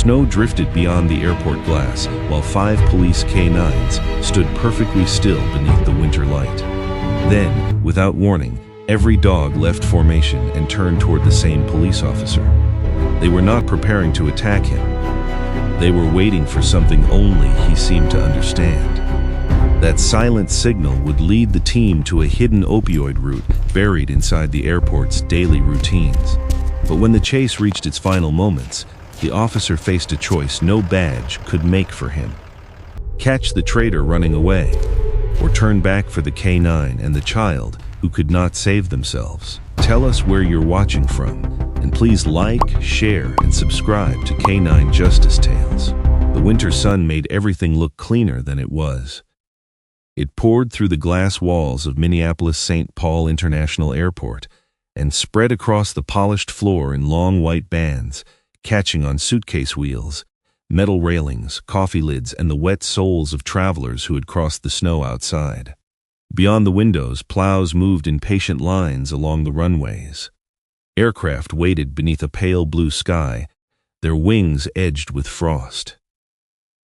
Snow drifted beyond the airport glass, while 5 police K9s stood perfectly still beneath the winter light. Then, without warning, every dog left formation and turned toward the same police officer. They were not preparing to attack him. They were waiting for something only he seemed to understand. That silent signal would lead the team to a hidden opioid route buried inside the airport's daily routines. But when the chase reached its final moments, the officer faced a choice no badge could make for him. Catch the traitor running away, or turn back for the K9 and the child who could not save themselves. Tell us where you're watching from, and please like, share, and subscribe to K9 Justice Tales. The winter sun made everything look cleaner than it was. It poured through the glass walls of Minneapolis-St. Paul International Airport and spread across the polished floor in long white bands, catching on suitcase wheels, metal railings, coffee lids, and the wet soles of travelers who had crossed the snow outside. Beyond the windows, plows moved in patient lines along the runways. Aircraft waited beneath a pale blue sky, their wings edged with frost.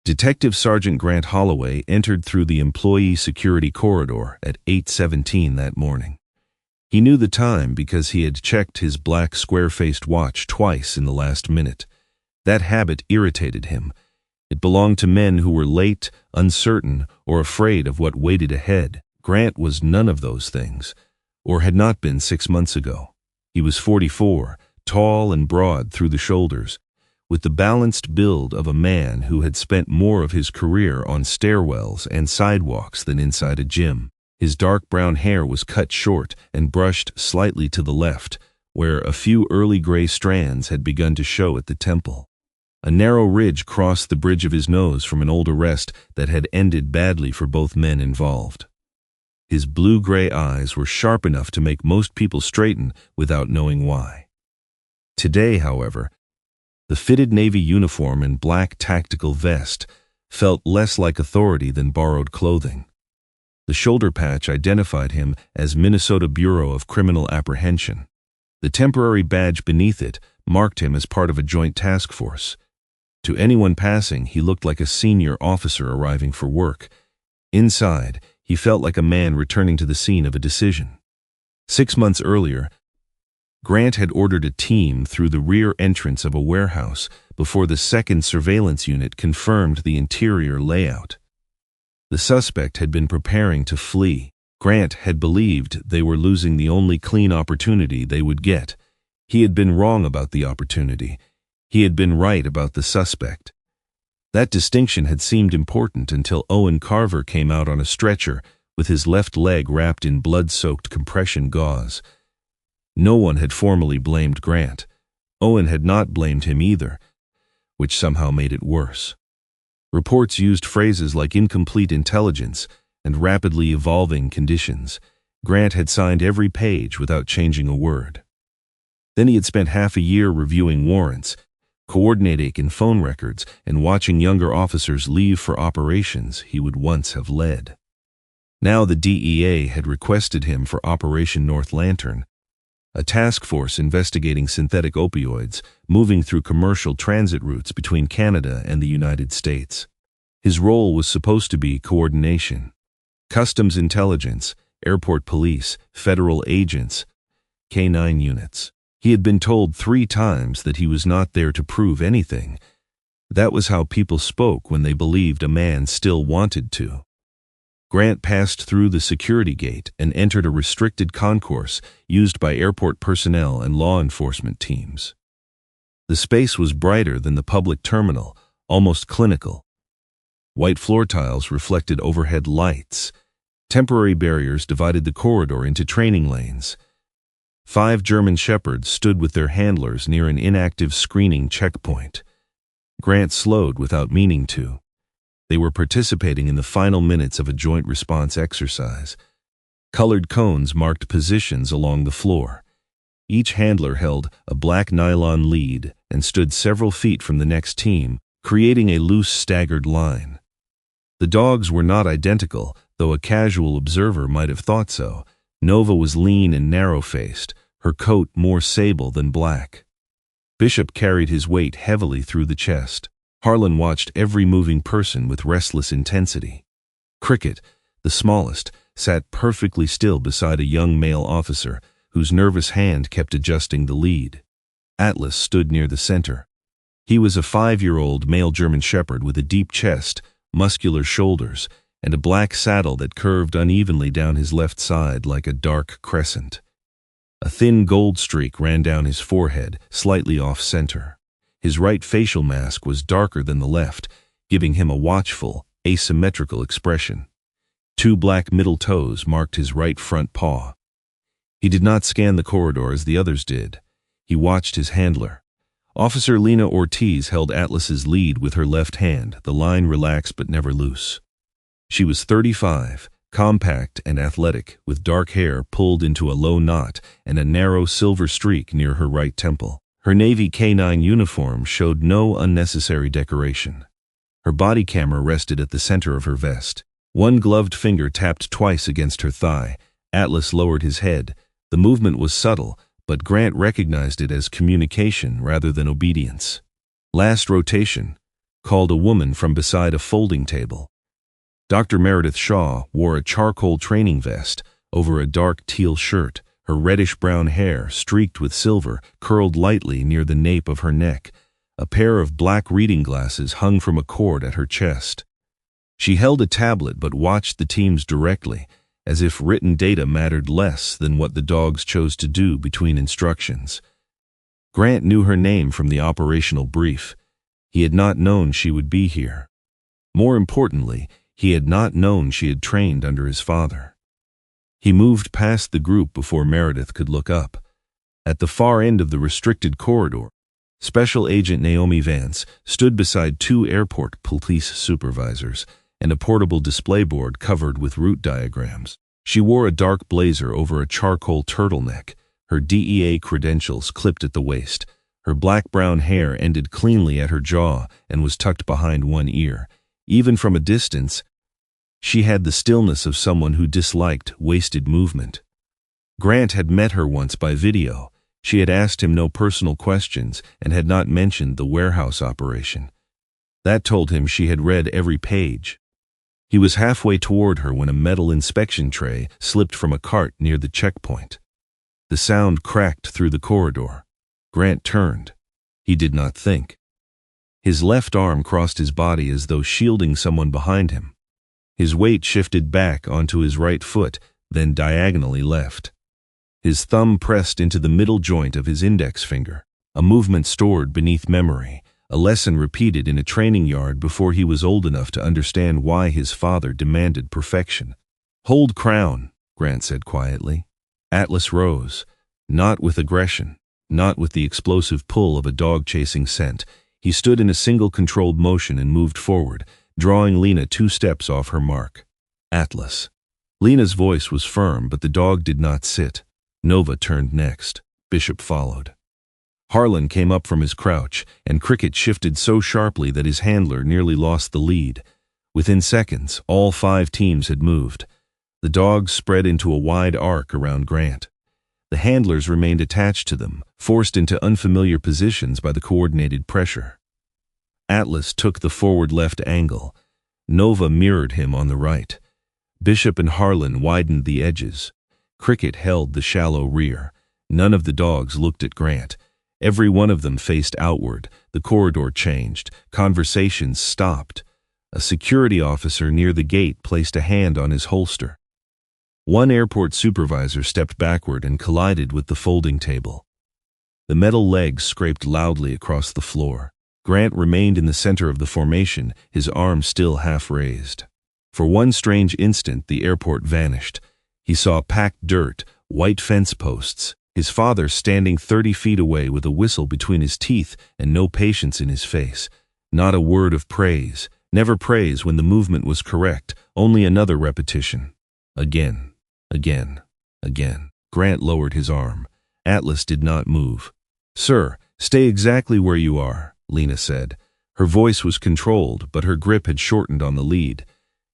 Detective Sergeant Grant Holloway entered through the employee security corridor at 8:17 that morning. He knew the time because he had checked his black square-faced watch twice in the last minute. That habit irritated him. It belonged to men who were late, uncertain, or afraid of what waited ahead. Grant was none of those things, or had not been 6 months ago. He was 44, tall and broad through the shoulders, with the balanced build of a man who had spent more of his career on stairwells and sidewalks than inside a gym. His dark brown hair was cut short and brushed slightly to the left, where a few early gray strands had begun to show at the temple. A narrow ridge crossed the bridge of his nose from an old arrest that had ended badly for both men involved. His blue-gray eyes were sharp enough to make most people straighten without knowing why. Today, however, the fitted Navy uniform and black tactical vest felt less like authority than borrowed clothing. The shoulder patch identified him as Minnesota Bureau of Criminal Apprehension. The temporary badge beneath it marked him as part of a joint task force. To anyone passing, he looked like a senior officer arriving for work. Inside, he felt like a man returning to the scene of a decision. 6 months earlier, Grant had ordered a team through the rear entrance of a warehouse before the 2nd Surveillance Unit confirmed the interior layout. The suspect had been preparing to flee. Grant had believed they were losing the only clean opportunity they would get. He had been wrong about the opportunity. He had been right about the suspect. That distinction had seemed important until Owen Carver came out on a stretcher with his left leg wrapped in blood-soaked compression gauze. No one had formally blamed Grant. Owen had not blamed him either, which somehow made it worse. Reports used phrases like incomplete intelligence and rapidly evolving conditions. Grant had signed every page without changing a word. Then he had spent half a year reviewing warrants, coordinating in phone records, and watching younger officers leave for operations he would once have led. Now the DEA had requested him for Operation North Lantern, a task force investigating synthetic opioids moving through commercial transit routes between Canada and the United States. His role was supposed to be coordination. Customs intelligence, airport police, federal agents, K9 units. He had been told 3 times that he was not there to prove anything. That was how people spoke when they believed a man still wanted to. Grant passed through the security gate and entered a restricted concourse used by airport personnel and law enforcement teams. The space was brighter than the public terminal, almost clinical. White floor tiles reflected overhead lights. Temporary barriers divided the corridor into training lanes. 5 German shepherds stood with their handlers near an inactive screening checkpoint. Grant slowed without meaning to. They were participating in the final minutes of a joint response exercise. Colored cones marked positions along the floor. Each handler held a black nylon lead and stood several feet from the next team, creating a loose, staggered line. The dogs were not identical, though a casual observer might have thought so. Nova was lean and narrow-faced, her coat more sable than black. Bishop carried his weight heavily through the chest. Harlan watched every moving person with restless intensity. Cricket, the smallest, sat perfectly still beside a young male officer whose nervous hand kept adjusting the lead. Atlas stood near the center. He was a 5-year-old male German shepherd with a deep chest, muscular shoulders, and a black saddle that curved unevenly down his left side like a dark crescent. A thin gold streak ran down his forehead, slightly off-center. His right facial mask was darker than the left, giving him a watchful, asymmetrical expression. 2 black middle toes marked his right front paw. He did not scan the corridor as the others did. He watched his handler. Officer Lena Ortiz held Atlas's lead with her left hand, the line relaxed but never loose. She was 35, compact and athletic, with dark hair pulled into a low knot and a narrow silver streak near her right temple. Her Navy K-9 uniform showed no unnecessary decoration. Her body camera rested at the center of her vest. One gloved finger tapped twice against her thigh. Atlas lowered his head. The movement was subtle, but Grant recognized it as communication rather than obedience. Last rotation, called a woman from beside a folding table. Dr. Meredith Shaw wore a charcoal training vest over a dark teal shirt. Her reddish-brown hair, streaked with silver, curled lightly near the nape of her neck. A pair of black reading glasses hung from a cord at her chest. She held a tablet but watched the teams directly, as if written data mattered less than what the dogs chose to do between instructions. Grant knew her name from the operational brief. He had not known she would be here. More importantly, he had not known she had trained under his father. He moved past the group before Meredith could look up. At the far end of the restricted corridor, Special Agent Naomi Vance stood beside 2 airport police supervisors and a portable display board covered with route diagrams. She wore a dark blazer over a charcoal turtleneck, her DEA credentials clipped at the waist. Her black-brown hair ended cleanly at her jaw and was tucked behind one ear. Even from a distance, she had the stillness of someone who disliked wasted movement. Grant had met her once by video. She had asked him no personal questions and had not mentioned the warehouse operation. That told him she had read every page. He was halfway toward her when a metal inspection tray slipped from a cart near the checkpoint. The sound cracked through the corridor. Grant turned. He did not think. His left arm crossed his body as though shielding someone behind him. His weight shifted back onto his right foot, then diagonally left. His thumb pressed into the middle joint of his index finger, a movement stored beneath memory, a lesson repeated in a training yard before he was old enough to understand why his father demanded perfection. "Hold crown," Grant said quietly. Atlas rose, not with aggression, not with the explosive pull of a dog chasing scent. He stood in a single controlled motion and moved forward, drawing Lena 2 steps off her mark. Atlas. Lena's voice was firm, but the dog did not sit. Nova turned next. Bishop followed. Harlan came up from his crouch, and Cricket shifted so sharply that his handler nearly lost the lead. Within seconds, all 5 teams had moved. The dogs spread into a wide arc around Grant. The handlers remained attached to them, forced into unfamiliar positions by the coordinated pressure. Atlas took the forward left angle. Nova mirrored him on the right. Bishop and Harlan widened the edges. Cricket held the shallow rear. None of the dogs looked at Grant. Every one of them faced outward. The corridor changed. Conversations stopped. A security officer near the gate placed a hand on his holster. One airport supervisor stepped backward and collided with the folding table. The metal legs scraped loudly across the floor. Grant remained in the center of the formation, his arm still half raised. For one strange instant, the airport vanished. He saw packed dirt, white fence posts, his father standing 30 feet away with a whistle between his teeth and no patience in his face. Not a word of praise. Never praise when the movement was correct, only another repetition. Again. Again. Again. Grant lowered his arm. Atlas did not move. "Sir, stay exactly where you are," Lena said. Her voice was controlled, but her grip had shortened on the lead.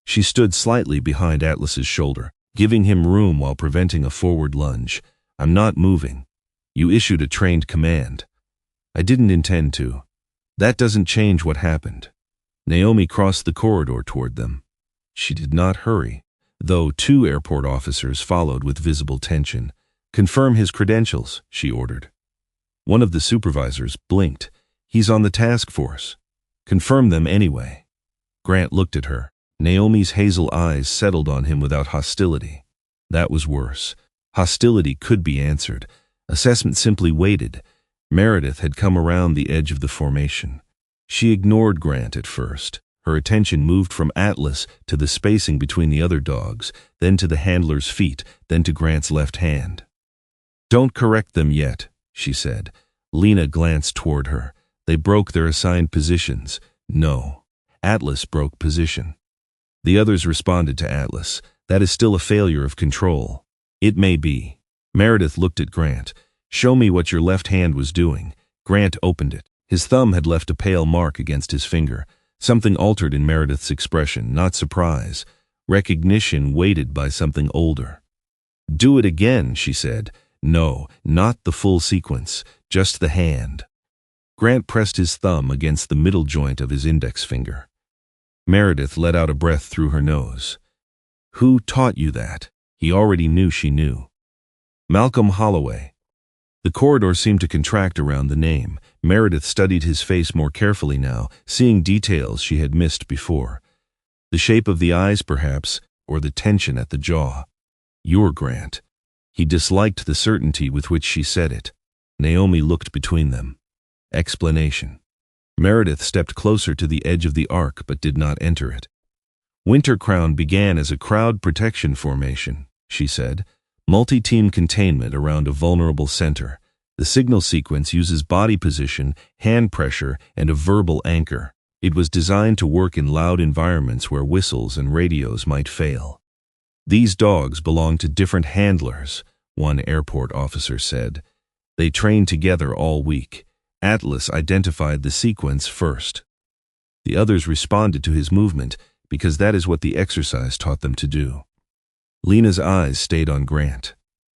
She stood slightly behind Atlas's shoulder, giving him room while preventing a forward lunge. "I'm not moving. You issued a trained command." I didn't intend to. That doesn't change what happened. Naomi crossed the corridor toward them. She did not hurry, though 2 airport officers followed with visible tension. Confirm his credentials, she ordered. One of the supervisors blinked. He's on the task force. Confirm them anyway. Grant looked at her. Naomi's hazel eyes settled on him without hostility. That was worse. Hostility could be answered. Assessment simply waited. Meredith had come around the edge of the formation. She ignored Grant at first. Her attention moved from Atlas to the spacing between the other dogs, then to the handler's feet, then to Grant's left hand. Don't correct them yet, she said. Lena glanced toward her. They broke their assigned positions. No. Atlas broke position. The others responded to Atlas. That is still a failure of control. It may be. Meredith looked at Grant. Show me what your left hand was doing. Grant opened it. His thumb had left a pale mark against his finger. Something altered in Meredith's expression, not surprise. Recognition weighted by something older. Do it again, she said. No, not the full sequence, just the hand. Grant pressed his thumb against the middle joint of his index finger. Meredith let out a breath through her nose. Who taught you that? He already knew she knew. Malcolm Holloway. The corridor seemed to contract around the name. Meredith studied his face more carefully now, seeing details she had missed before. The shape of the eyes, perhaps, or the tension at the jaw. You're Grant. He disliked the certainty with which she said it. Naomi looked between them. Explanation. Meredith stepped closer to the edge of the arc but did not enter it. Winter Crown began as a crowd protection formation, she said. Multi-team containment around a vulnerable center. The signal sequence uses body position, hand pressure, and a verbal anchor. It was designed to work in loud environments where whistles and radios might fail. These dogs belong to different handlers, one airport officer said. They trained together all week. Atlas identified the sequence first. The others responded to his movement because that is what the exercise taught them to do. Lena's eyes stayed on Grant.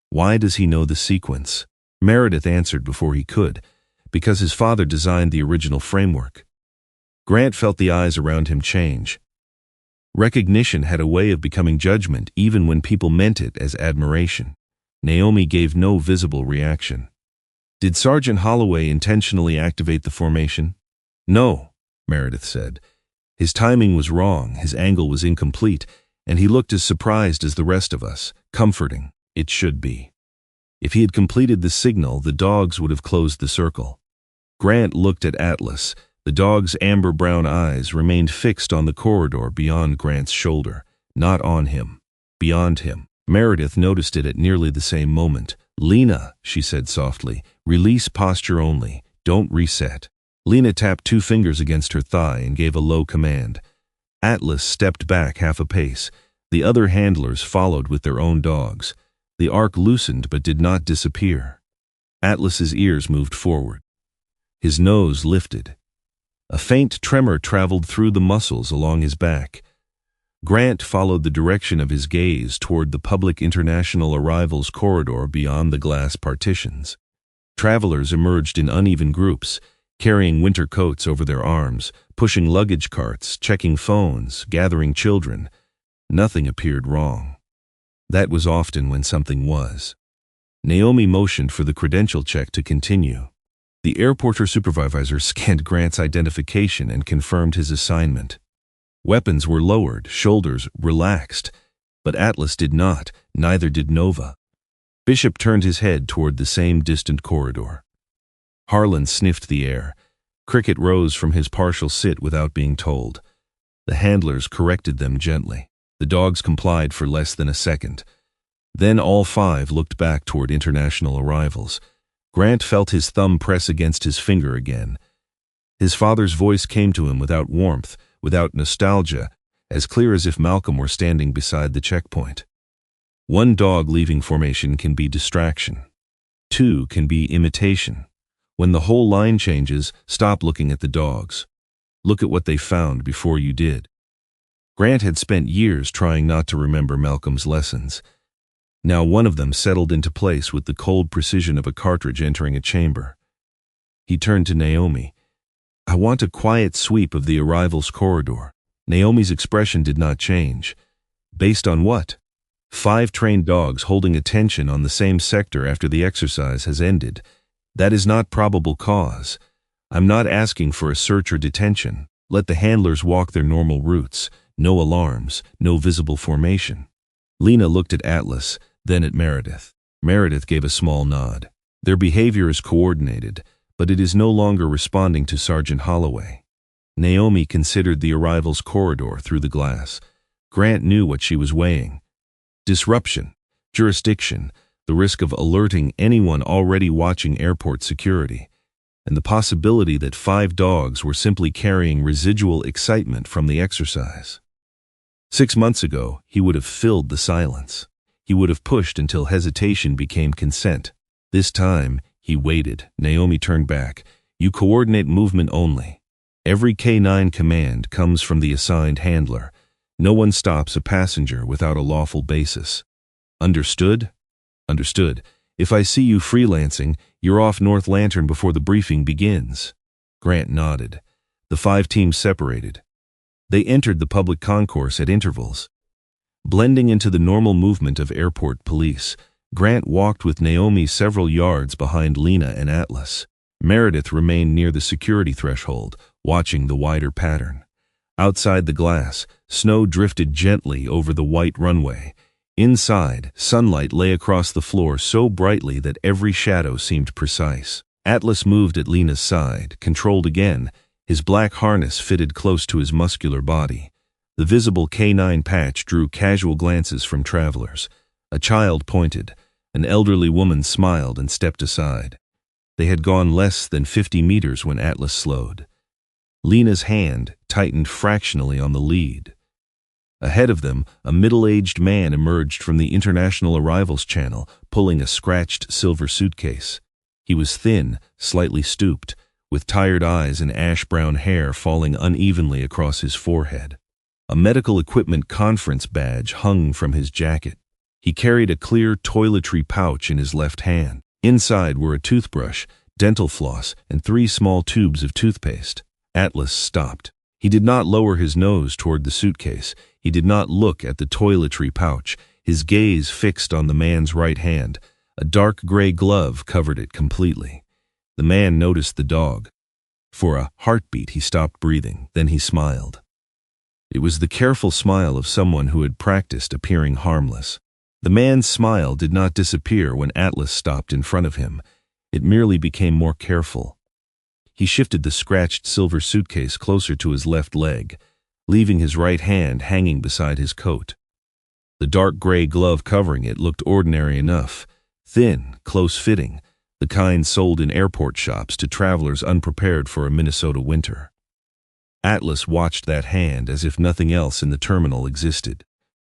Why does he know the sequence? Meredith answered before he could, because his father designed the original framework. Grant felt the eyes around him change. Recognition had a way of becoming judgment even when people meant it as admiration. Naomi gave no visible reaction. Did Sergeant Holloway intentionally activate the formation? No, Meredith said. His timing was wrong, his angle was incomplete, and he looked as surprised as the rest of us. Comforting, it should be. If he had completed the signal, the dogs would have closed the circle. Grant looked at Atlas. The dog's amber-brown eyes remained fixed on the corridor beyond Grant's shoulder, not on him, beyond him. Meredith noticed it at nearly the same moment. Lena, she said softly, release posture only, don't reset. Lena tapped 2 fingers against her thigh and gave a low command. Atlas stepped back half a pace. The other handlers followed with their own dogs. The arc loosened but did not disappear. Atlas's ears moved forward. His nose lifted. A faint tremor traveled through the muscles along his back. Grant followed the direction of his gaze toward the public international arrivals corridor beyond the glass partitions. Travelers emerged in uneven groups, carrying winter coats over their arms, pushing luggage carts, checking phones, gathering children. Nothing appeared wrong. That was often when something was. Naomi motioned for the credential check to continue. The airport supervisor scanned Grant's identification and confirmed his assignment. Weapons were lowered, shoulders relaxed, but Atlas did not, neither did Nova. Bishop turned his head toward the same distant corridor. Harlan sniffed the air. Cricket rose from his partial sit without being told. The handlers corrected them gently. The dogs complied for less than a second. Then all 5 looked back toward international arrivals. Grant felt his thumb press against his finger again. His father's voice came to him without warmth, without nostalgia, as clear as if Malcolm were standing beside the checkpoint. 1 dog leaving formation can be distraction. 2 can be imitation. When the whole line changes, stop looking at the dogs. Look at what they found before you did. Grant had spent years trying not to remember Malcolm's lessons. Now one of them settled into place with the cold precision of a cartridge entering a chamber. He turned to Naomi. "I want a quiet sweep of the arrivals corridor." Naomi's expression did not change. "Based on what?" "5 trained dogs holding attention on the same sector after the exercise has ended. That is not probable cause. I'm not asking for a search or detention. Let the handlers walk their normal routes. No alarms, no visible formation." Lena looked at Atlas, then at Meredith. Meredith gave a small nod. "Their behavior is coordinated, but it is no longer responding to Sergeant Holloway." Naomi considered the arrivals corridor through the glass. Grant knew what she was weighing. Disruption, jurisdiction, the risk of alerting anyone already watching airport security, and the possibility that 5 dogs were simply carrying residual excitement from the exercise. 6 months ago, he would have filled the silence. He would have pushed until hesitation became consent. This time, he waited. Naomi turned back. "You coordinate movement only. Every K9 command comes from the assigned handler. No one stops a passenger without a lawful basis." "Understood?" "Understood. If I see you freelancing, you're off North Lantern before the briefing begins." Grant nodded. The 5 teams separated. They entered the public concourse at intervals. Blending into the normal movement of airport police, Grant walked with Naomi several yards behind Lena and Atlas. Meredith remained near the security threshold, watching the wider pattern. Outside the glass, snow drifted gently over the white runway. Inside, sunlight lay across the floor so brightly that every shadow seemed precise. Atlas moved at Lena's side, controlled again. His black harness fitted close to his muscular body. The visible K9 patch drew casual glances from travelers. A child pointed. An elderly woman smiled and stepped aside. They had gone less than 50 meters when Atlas slowed. Lena's hand tightened fractionally on the lead. Ahead of them, a middle-aged man emerged from the international arrivals channel, pulling a scratched silver suitcase. He was thin, slightly stooped, with tired eyes and ash-brown hair falling unevenly across his forehead. A medical equipment conference badge hung from his jacket. He carried a clear toiletry pouch in his left hand. Inside were a toothbrush, dental floss, and 3 small tubes of toothpaste. Atlas stopped. He did not lower his nose toward the suitcase. He did not look at the toiletry pouch, his gaze fixed on the man's right hand. A dark gray glove covered it completely. The man noticed the dog. For a heartbeat, he stopped breathing. Then he smiled. It was the careful smile of someone who had practiced appearing harmless. The man's smile did not disappear when Atlas stopped in front of him. It merely became more careful. He shifted the scratched silver suitcase closer to his left leg, leaving his right hand hanging beside his coat. The dark gray glove covering it looked ordinary enough, thin, close-fitting, the kind sold in airport shops to travelers unprepared for a Minnesota winter. Atlas watched that hand as if nothing else in the terminal existed.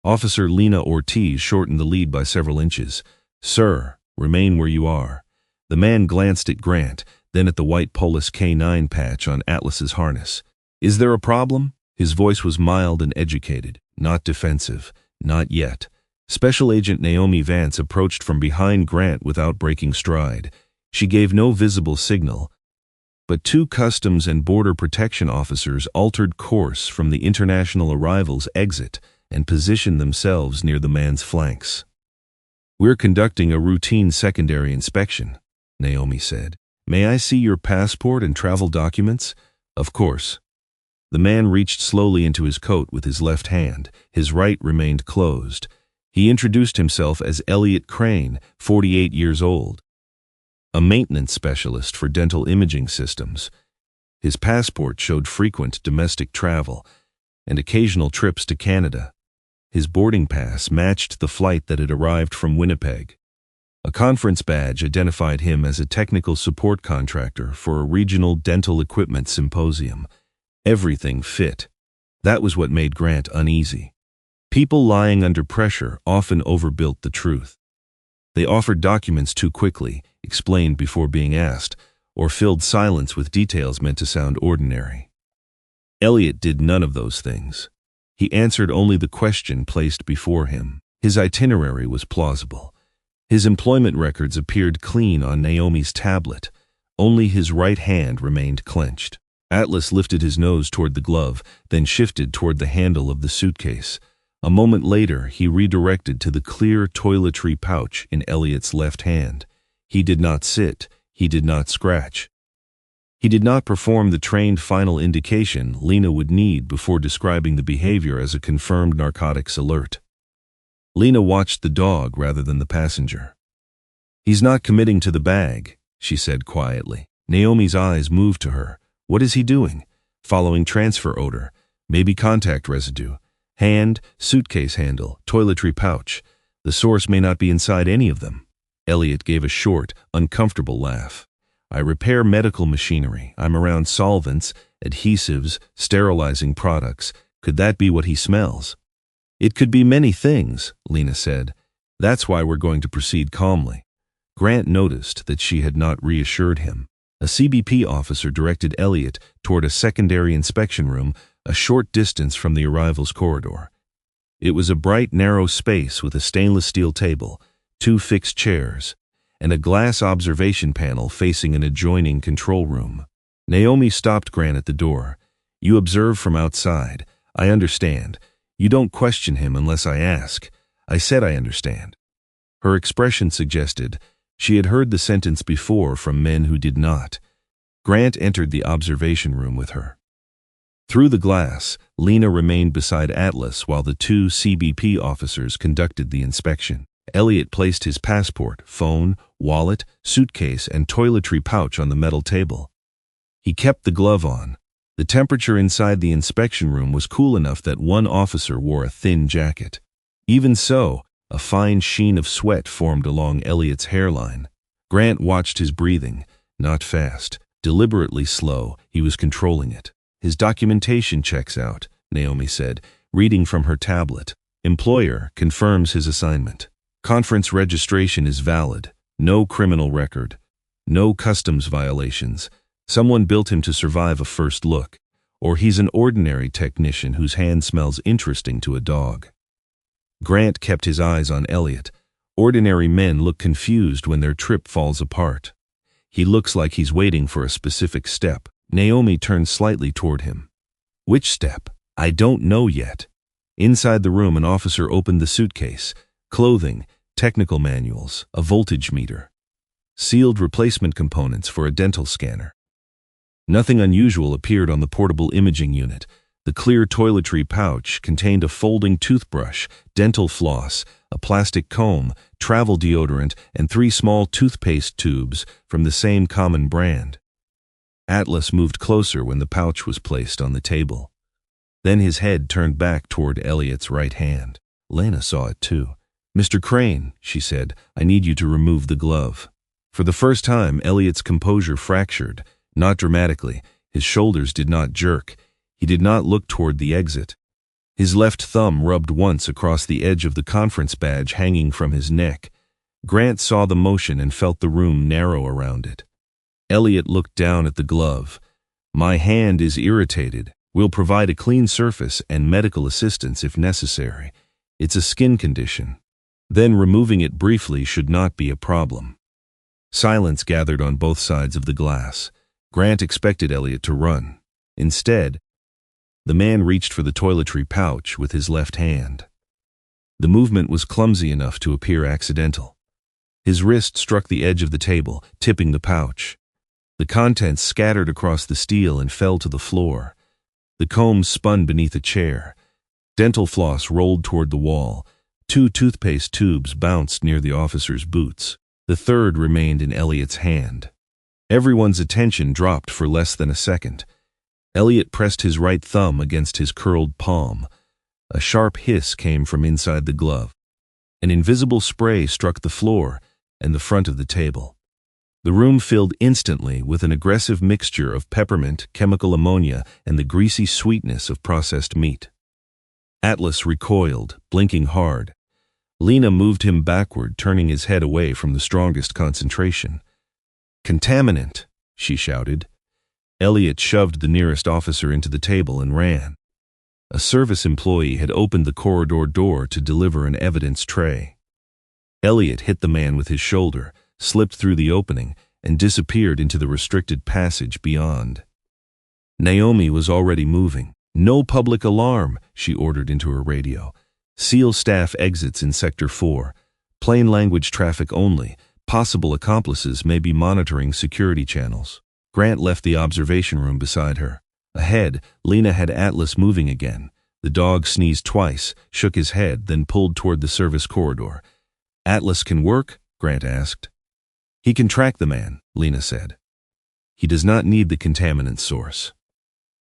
Officer Lena Ortiz shortened the lead by several inches. "Sir, remain where you are." The man glanced at Grant, then at the white Polis K9 patch on Atlas's harness. "Is there a problem?" His voice was mild and educated, not defensive, not yet. Special Agent Naomi Vance approached from behind Grant without breaking stride. She gave no visible signal, but 2 Customs and Border Protection officers altered course from the international arrivals exit and positioned themselves near the man's flanks. "We're conducting a routine secondary inspection," Naomi said. "May I see your passport and travel documents?" "Of course." The man reached slowly into his coat with his left hand. His right remained closed. He introduced himself as Elliot Crane, 48 years old, a maintenance specialist for dental imaging systems. His passport showed frequent domestic travel and occasional trips to Canada. His boarding pass matched the flight that had arrived from Winnipeg. A conference badge identified him as a technical support contractor for a regional dental equipment symposium. Everything fit. That was what made Grant uneasy. People lying under pressure often overbuilt the truth. They offered documents too quickly, explained before being asked, or filled silence with details meant to sound ordinary. Elliot did none of those things. He answered only the question placed before him. His itinerary was plausible. His employment records appeared clean on Naomi's tablet. Only his right hand remained clenched. Atlas lifted his nose toward the glove, then shifted toward the handle of the suitcase. A moment later, he redirected to the clear toiletry pouch in Elliot's left hand. He did not sit. He did not scratch. He did not perform the trained final indication Lena would need before describing the behavior as a confirmed narcotics alert. Lena watched the dog rather than the passenger. "He's not committing to the bag," she said quietly. Naomi's eyes moved to her. "What is he doing?" "Following transfer odor. Maybe contact residue. Hand, suitcase handle, toiletry pouch. The source may not be inside any of them." Elliot gave a short, uncomfortable laugh. "I repair medical machinery. I'm around solvents, adhesives, sterilizing products. Could that be what he smells?" "It could be many things," Lena said. "That's why we're going to proceed calmly." Grant noticed that she had not reassured him. A CBP officer directed Elliot toward a secondary inspection room a short distance from the arrivals corridor. It was a bright, narrow space with a stainless steel table, 2 fixed chairs, and a glass observation panel facing an adjoining control room. Naomi stopped Grant at the door. "You observe from outside. I understand. You don't question him unless I ask. I said I understand." Her expression suggested she had heard the sentence before from men who did not. Grant entered the observation room with her. Through the glass, Lena remained beside Atlas while the 2 CBP officers conducted the inspection. Elliot placed his passport, phone, wallet, suitcase, and toiletry pouch on the metal table. He kept the glove on. The temperature inside the inspection room was cool enough that one officer wore a thin jacket. Even so, a fine sheen of sweat formed along Elliot's hairline. Grant watched his breathing, not fast, deliberately slow. He was controlling it. "His documentation checks out," Naomi said, reading from her tablet. "Employer confirms his assignment. Conference registration is valid. No criminal record. No customs violations. Someone built him to survive a first look. Or he's an ordinary technician whose hand smells interesting to a dog." Grant kept his eyes on Elliot. Ordinary men look confused when their trip falls apart. He looks like he's waiting for a specific step. Naomi turned slightly toward him. "Which step?" "I don't know yet." Inside the room, an officer opened the suitcase. Clothing, technical manuals, a voltage meter. Sealed replacement components for a dental scanner. Nothing unusual appeared on the portable imaging unit. The clear toiletry pouch contained a folding toothbrush, dental floss, a plastic comb, travel deodorant, and 3 small toothpaste tubes from the same common brand. Atlas moved closer when the pouch was placed on the table. Then his head turned back toward Elliot's right hand. Lena saw it too. "Mr. Crane," she said, "I need you to remove the glove." For the first time, Elliot's composure fractured, not dramatically. His shoulders did not jerk. He did not look toward the exit. His left thumb rubbed once across the edge of the conference badge hanging from his neck. Grant saw the motion and felt the room narrow around it. Elliot looked down at the glove. "My hand is irritated. We'll provide a clean surface and medical assistance if necessary. It's a skin condition. Then removing it briefly should not be a problem." Silence gathered on both sides of the glass. Grant expected Elliot to run. Instead, the man reached for the toiletry pouch with his left hand. The movement was clumsy enough to appear accidental. His wrist struck the edge of the table, tipping the pouch. The contents scattered across the steel and fell to the floor. The comb spun beneath a chair. Dental floss rolled toward the wall. 2 toothpaste tubes bounced near the officer's boots. The third remained in Elliot's hand. Everyone's attention dropped for less than a second. Elliot pressed his right thumb against his curled palm. A sharp hiss came from inside the glove. An invisible spray struck the floor and the front of the table. The room filled instantly with an aggressive mixture of peppermint, chemical ammonia, and the greasy sweetness of processed meat. Atlas recoiled, blinking hard. Lena moved him backward, turning his head away from the strongest concentration. "Contaminant," she shouted. Elliot shoved the nearest officer into the table and ran. A service employee had opened the corridor door to deliver an evidence tray. Elliot hit the man with his shoulder, slipped through the opening, and disappeared into the restricted passage beyond. Naomi was already moving. "No public alarm," she ordered into her radio. "Seal staff exits in Sector 4. Plain language traffic only. Possible accomplices may be monitoring security channels." Grant left the observation room beside her. Ahead, Lena had Atlas moving again. The dog sneezed twice, shook his head, then pulled toward the service corridor. "Atlas can work?" Grant asked. "He can track the man," Lena said. "He does not need the contaminant source."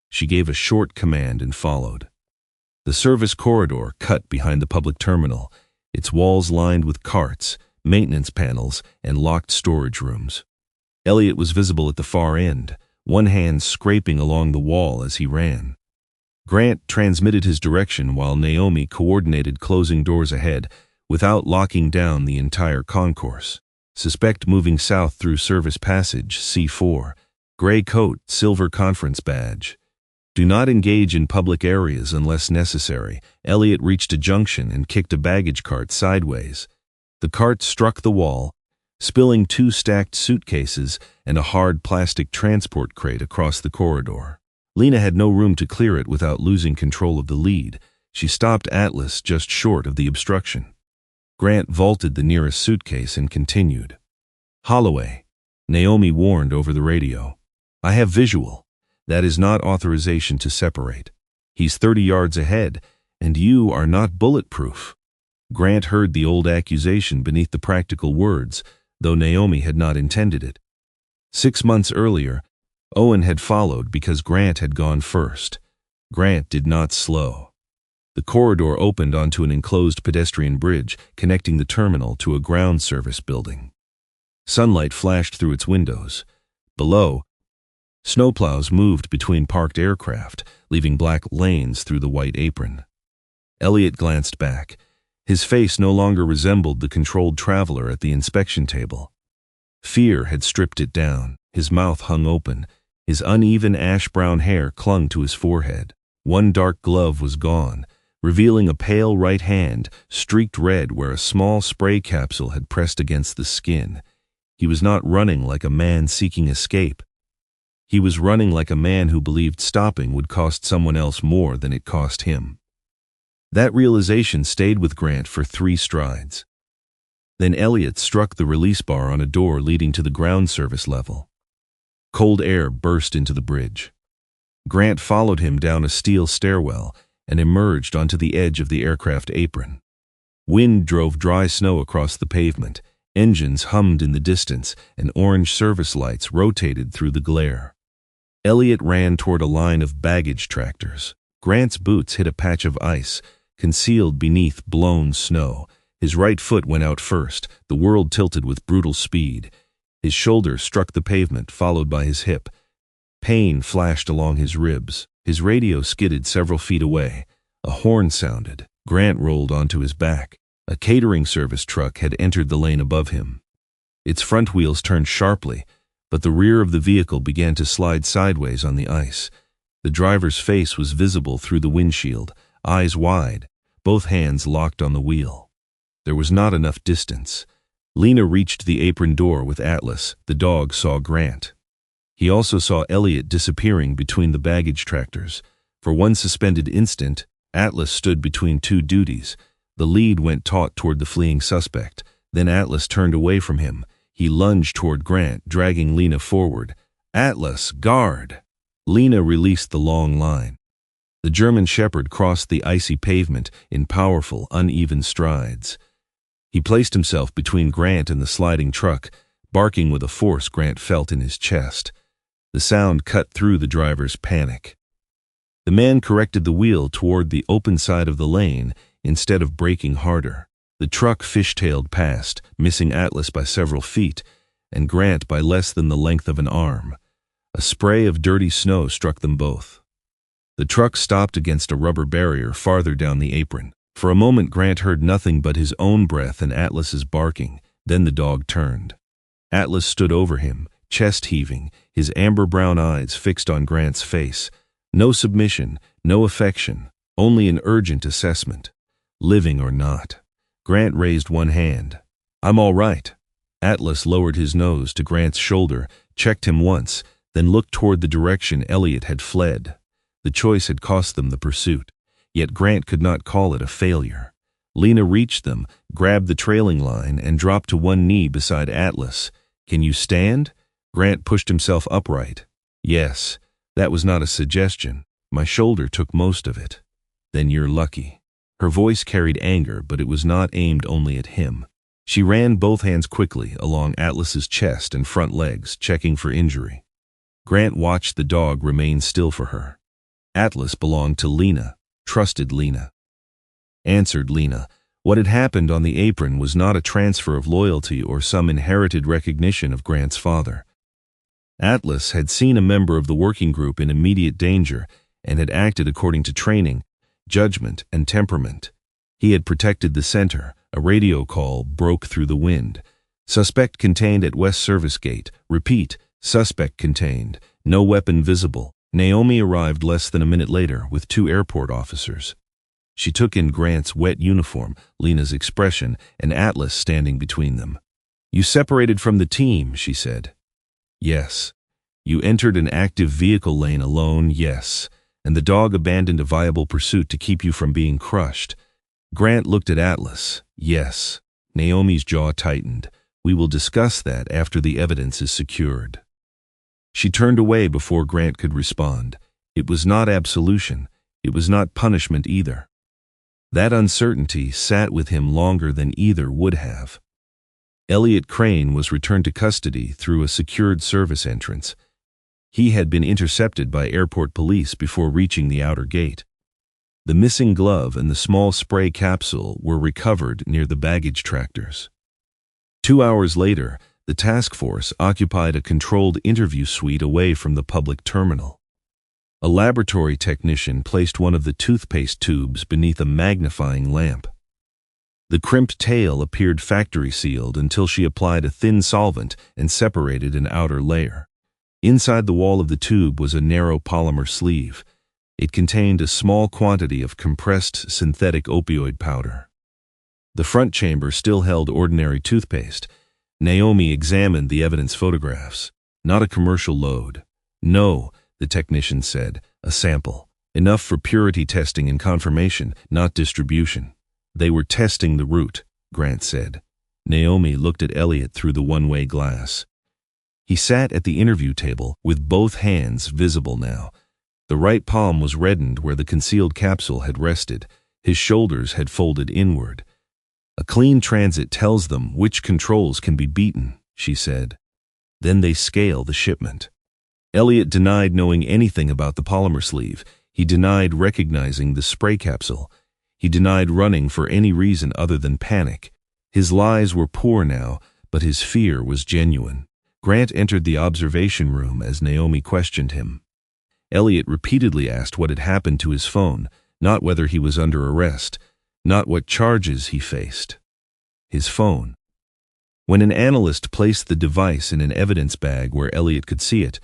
She gave a short command and followed. The service corridor cut behind the public terminal, its walls lined with carts, maintenance panels, and locked storage rooms. Elliot was visible at the far end, one hand scraping along the wall as he ran. Grant transmitted his direction while Naomi coordinated closing doors ahead without locking down the entire concourse. Suspect moving south through Service Passage, C4. Gray coat, silver conference badge. Do not engage in public areas unless necessary. Elliot reached a junction and kicked a baggage cart sideways. The cart struck the wall, spilling 2 stacked suitcases and a hard plastic transport crate across the corridor. Lena had no room to clear it without losing control of the lead. She stopped Atlas just short of the obstruction. Grant vaulted the nearest suitcase and continued. "Holloway," Naomi warned over the radio. "I have visual. That is not authorization to separate. He's 30 yards ahead, and you are not bulletproof." Grant heard the old accusation beneath the practical words, though Naomi had not intended it. 6 months earlier, Owen had followed because Grant had gone first. Grant did not slow. The corridor opened onto an enclosed pedestrian bridge connecting the terminal to a ground service building. Sunlight flashed through its windows. Below, snowplows moved between parked aircraft, leaving black lanes through the white apron. Elliot glanced back. His face no longer resembled the controlled traveler at the inspection table. Fear had stripped it down. His mouth hung open. His uneven ash-brown hair clung to his forehead. One dark glove was gone, revealing a pale right hand, streaked red where a small spray capsule had pressed against the skin. He was not running like a man seeking escape. He was running like a man who believed stopping would cost someone else more than it cost him. That realization stayed with Grant for 3 strides. Then Elliot struck the release bar on a door leading to the ground service level. Cold air burst into the bridge. Grant followed him down a steel stairwell and emerged onto the edge of the aircraft apron. Wind drove dry snow across the pavement. Engines hummed in the distance, and orange service lights rotated through the glare. Elliot ran toward a line of baggage tractors. Grant's boots hit a patch of ice, concealed beneath blown snow. His right foot went out first, the world tilted with brutal speed. His shoulder struck the pavement, followed by his hip. Pain flashed along his ribs. His radio skidded several feet away. A horn sounded. Grant rolled onto his back. A catering service truck had entered the lane above him. Its front wheels turned sharply, but the rear of the vehicle began to slide sideways on the ice. The driver's face was visible through the windshield, eyes wide, both hands locked on the wheel. There was not enough distance. Lena reached the apron door with Atlas. The dog saw Grant. He also saw Elliot disappearing between the baggage tractors. For one suspended instant, Atlas stood between 2 duties. The lead went taut toward the fleeing suspect. Then Atlas turned away from him. He lunged toward Grant, dragging Lena forward. "Atlas, guard!" Lena released the long line. The German shepherd crossed the icy pavement in powerful, uneven strides. He placed himself between Grant and the sliding truck, barking with a force Grant felt in his chest. The sound cut through the driver's panic. The man corrected the wheel toward the open side of the lane instead of braking harder. The truck fishtailed past, missing Atlas by several feet, and Grant by less than the length of an arm. A spray of dirty snow struck them both. The truck stopped against a rubber barrier farther down the apron. For a moment Grant heard nothing but his own breath and Atlas's barking. Then the dog turned. Atlas stood over him, chest heaving, his amber-brown eyes fixed on Grant's face. No submission, no affection, only an urgent assessment. Living or not. Grant raised one hand. "I'm all right." Atlas lowered his nose to Grant's shoulder, checked him once, then looked toward the direction Elliot had fled. The choice had cost them the pursuit, yet Grant could not call it a failure. Lena reached them, grabbed the trailing line, and dropped to one knee beside Atlas. "Can you stand?" Grant pushed himself upright. "Yes. That was not a suggestion. My shoulder took most of it." "Then you're lucky." Her voice carried anger, but it was not aimed only at him. She ran both hands quickly along Atlas's chest and front legs, checking for injury. Grant watched the dog remain still for her. Atlas belonged to Lena, trusted Lena. Answered Lena. What had happened on the apron was not a transfer of loyalty or some inherited recognition of Grant's father. Atlas had seen a member of the working group in immediate danger and had acted according to training, judgment, and temperament. He had protected the center. A radio call broke through the wind. "Suspect contained at West Service Gate. Repeat, suspect contained. No weapon visible." Naomi arrived less than a minute later with 2 airport officers. She took in Grant's wet uniform, Lena's expression, and Atlas standing between them. "You separated from the team," she said. "Yes." "You entered an active vehicle lane alone." "Yes." "And the dog abandoned a viable pursuit to keep you from being crushed." Grant looked at Atlas. "Yes." Naomi's jaw tightened. "We will discuss that after the evidence is secured." She turned away before Grant could respond. It was not absolution. It was not punishment either. That uncertainty sat with him longer than either would have. Elliot Crane was returned to custody through a secured service entrance. He had been intercepted by airport police before reaching the outer gate. The missing glove and the small spray capsule were recovered near the baggage tractors. 2 hours later, the task force occupied a controlled interview suite away from the public terminal. A laboratory technician placed one of the toothpaste tubes beneath a magnifying lamp. The crimped tail appeared factory-sealed until she applied a thin solvent and separated an outer layer. Inside the wall of the tube was a narrow polymer sleeve. It contained a small quantity of compressed synthetic opioid powder. The front chamber still held ordinary toothpaste. Naomi examined the evidence photographs. Not a commercial load. "No," the technician said, "a sample. Enough for purity testing and confirmation, not distribution." "They were testing the route," Grant said. Naomi looked at Elliot through the one-way glass. He sat at the interview table, with both hands visible now. The right palm was reddened where the concealed capsule had rested. His shoulders had folded inward. "A clean transit tells them which controls can be beaten," she said. "Then they scale the shipment." Elliot denied knowing anything about the polymer sleeve. He denied recognizing the spray capsule. He denied running for any reason other than panic. His lies were poor now, but his fear was genuine. Grant entered the observation room as Naomi questioned him. Elliot repeatedly asked what had happened to his phone, not whether he was under arrest, not what charges he faced. His phone. When an analyst placed the device in an evidence bag where Elliot could see it,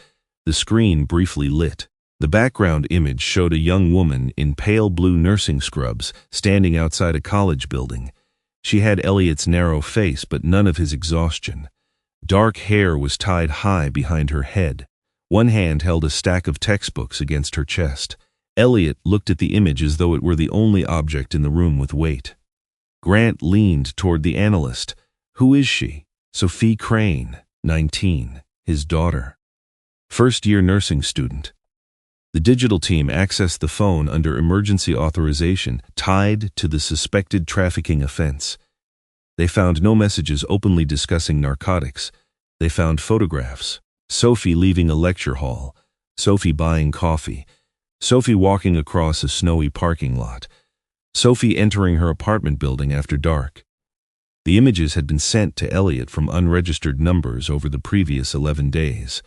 the screen briefly lit. The background image showed a young woman in pale blue nursing scrubs standing outside a college building. She had Elliot's narrow face but none of his exhaustion. Dark hair was tied high behind her head. One hand held a stack of textbooks against her chest. Elliot looked at the image as though it were the only object in the room with weight. Grant leaned toward the analyst. "Who is she?" "Sophie Crane, 19, his daughter. First-year nursing student." The digital team accessed the phone under emergency authorization tied to the suspected trafficking offense. They found no messages openly discussing narcotics. They found photographs. Sophie leaving a lecture hall. Sophie buying coffee. Sophie walking across a snowy parking lot. Sophie entering her apartment building after dark. The images had been sent to Elliot from unregistered numbers over the previous 11 days.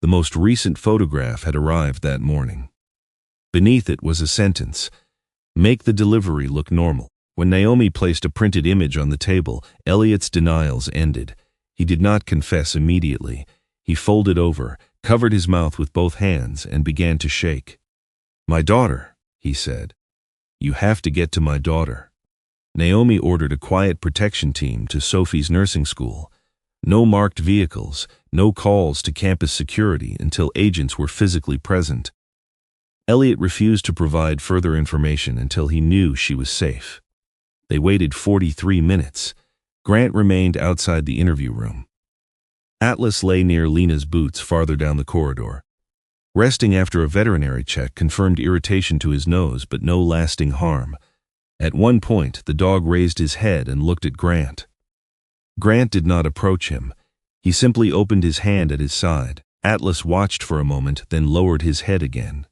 The most recent photograph had arrived that morning. Beneath it was a sentence, "Make the delivery look normal." When Naomi placed a printed image on the table, Elliot's denials ended. He did not confess immediately. He folded over, covered his mouth with both hands, and began to shake. "My daughter," he said. "You have to get to my daughter." Naomi ordered a quiet protection team to Sophie's nursing school. No marked vehicles, no calls to campus security until agents were physically present. Elliot refused to provide further information until he knew she was safe. They waited 43 minutes. Grant remained outside the interview room. Atlas lay near Lena's boots farther down the corridor. Resting after a veterinary check confirmed irritation to his nose, but no lasting harm. At one point, the dog raised his head and looked at Grant. Grant did not approach him. He simply opened his hand at his side. Atlas watched for a moment, then lowered his head again.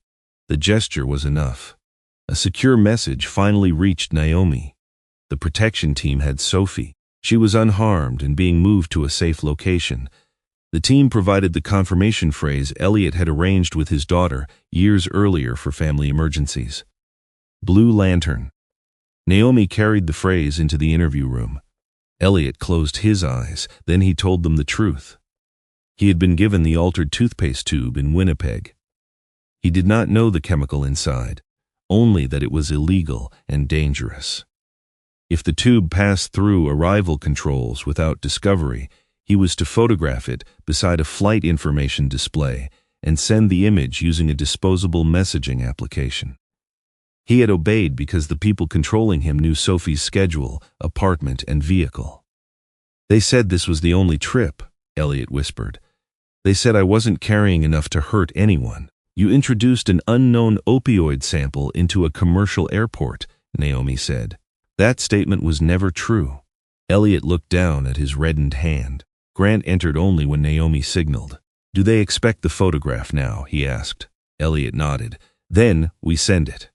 The gesture was enough. A secure message finally reached Naomi. The protection team had Sophie. She was unharmed and being moved to a safe location. The team provided the confirmation phrase Elliot had arranged with his daughter years earlier for family emergencies. Blue Lantern. Naomi carried the phrase into the interview room. Elliot closed his eyes, then he told them the truth. He had been given the altered toothpaste tube in Winnipeg. He did not know the chemical inside, only that it was illegal and dangerous. If the tube passed through arrival controls without discovery, he was to photograph it beside a flight information display and send the image using a disposable messaging application. He had obeyed because the people controlling him knew Sophie's schedule, apartment, and vehicle. They said this was the only trip, Elliot whispered. They said I wasn't carrying enough to hurt anyone. You introduced an unknown opioid sample into a commercial airport, Naomi said. That statement was never true. Elliot looked down at his reddened hand. Grant entered only when Naomi signaled. Do they expect the photograph now? He asked. Elliot nodded. Then we send it.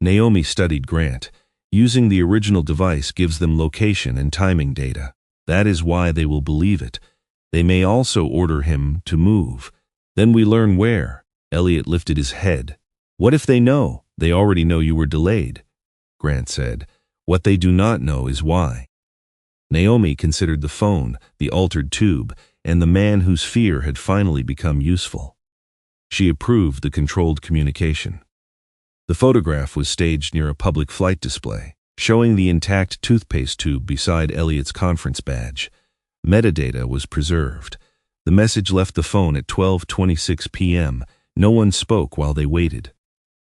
Naomi studied Grant. Using the original device gives them location and timing data. That is why they will believe it. They may also order him to move. Then we learn where. Elliot lifted his head. What if they know? They already know you were delayed, Grant said. What they do not know is why. Naomi considered the phone, the altered tube, and the man whose fear had finally become useful. She approved the controlled communication. The photograph was staged near a public flight display, showing the intact toothpaste tube beside Elliot's conference badge. Metadata was preserved. The message left the phone at 12:26 p.m. No one spoke while they waited.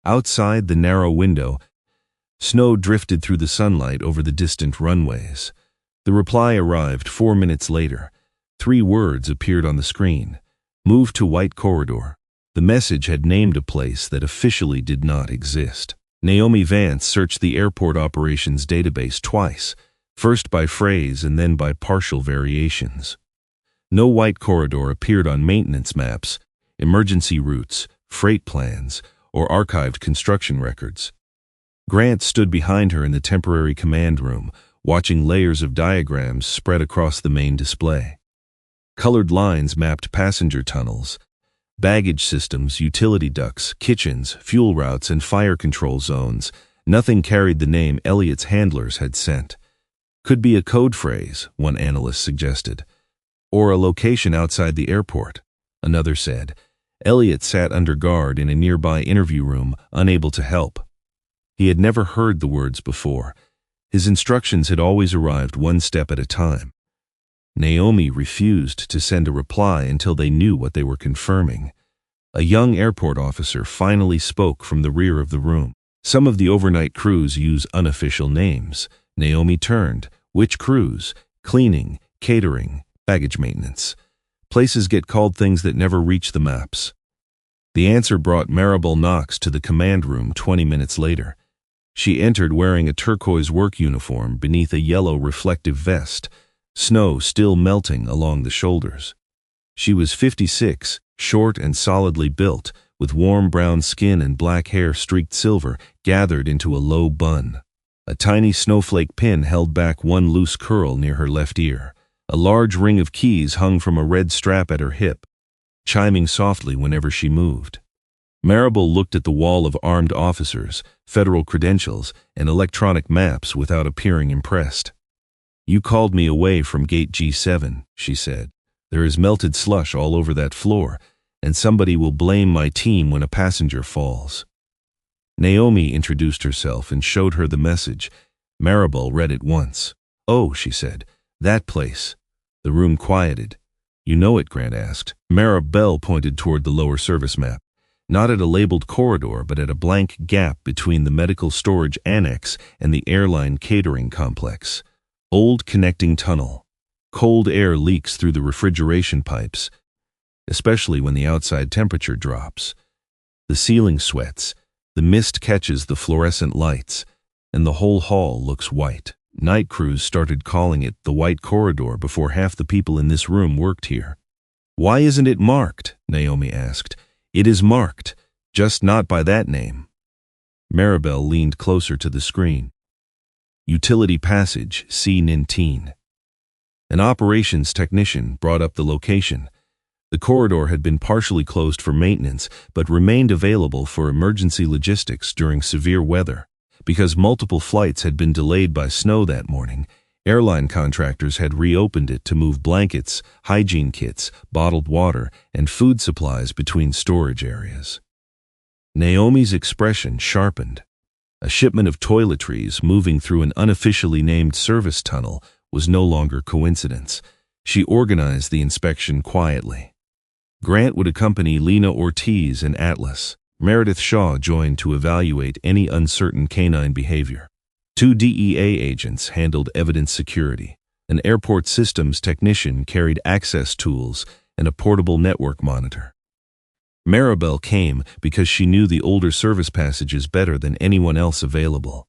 Outside the narrow window, snow drifted through the sunlight over the distant runways. The reply arrived 4 minutes later. 3 words appeared on the screen. Move to White Corridor. The message had named a place that officially did not exist. Naomi Vance searched the airport operations database twice, first by phrase and then by partial variations. No White Corridor appeared on maintenance maps, emergency routes, freight plans, or archived construction records. Grant stood behind her in the temporary command room, watching layers of diagrams spread across the main display. Colored lines mapped passenger tunnels, baggage systems, utility ducts, kitchens, fuel routes, and fire control zones. Nothing carried the name Elliot's handlers had sent. Could be a code phrase, one analyst suggested, or a location outside the airport, another said. Elliot sat under guard in a nearby interview room, unable to help. He had never heard the words before. His instructions had always arrived one step at a time. Naomi refused to send a reply until they knew what they were confirming. A young airport officer finally spoke from the rear of the room. Some of the overnight crews use unofficial names. Naomi turned. Which crews? Cleaning, catering, baggage maintenance. Places get called things that never reach the maps. The answer brought Maribel Knox to the command room 20 minutes later. She entered wearing a turquoise work uniform beneath a yellow reflective vest, snow still melting along the shoulders. She was 56, short and solidly built, with warm brown skin and black hair streaked silver, gathered into a low bun. A tiny snowflake pin held back one loose curl near her left ear. A large ring of keys hung from a red strap at her hip, chiming softly whenever she moved. Maribel looked at the wall of armed officers, federal credentials, and electronic maps without appearing impressed. You called me away from gate G7, she said. There is melted slush all over that floor, and somebody will blame my team when a passenger falls. Naomi introduced herself and showed her the message. Maribel read it once. Oh, she said, that place. The room quieted. "You know it?" Grant asked. Maribel pointed toward the lower service map. Not at a labeled corridor, but at a blank gap between the medical storage annex and the airline catering complex. Old connecting tunnel. Cold air leaks through the refrigeration pipes, especially when the outside temperature drops. The ceiling sweats, the mist catches the fluorescent lights, and the whole hall looks white. Night crews started calling it the White Corridor before half the people in this room worked here. "Why isn't it marked?" Naomi asked. "It is marked, just not by that name." Maribel leaned closer to the screen. Utility Passage, C-19. An operations technician brought up the location. The corridor had been partially closed for maintenance, but remained available for emergency logistics during severe weather. Because multiple flights had been delayed by snow that morning, airline contractors had reopened it to move blankets, hygiene kits, bottled water, and food supplies between storage areas. Naomi's expression sharpened. A shipment of toiletries moving through an unofficially named service tunnel was no longer coincidence. She organized the inspection quietly. Grant would accompany Lena Ortiz and Atlas. Meredith Shaw joined to evaluate any uncertain canine behavior. 2 DEA agents handled evidence security. An airport systems technician carried access tools and a portable network monitor. Maribel came because she knew the older service passages better than anyone else available.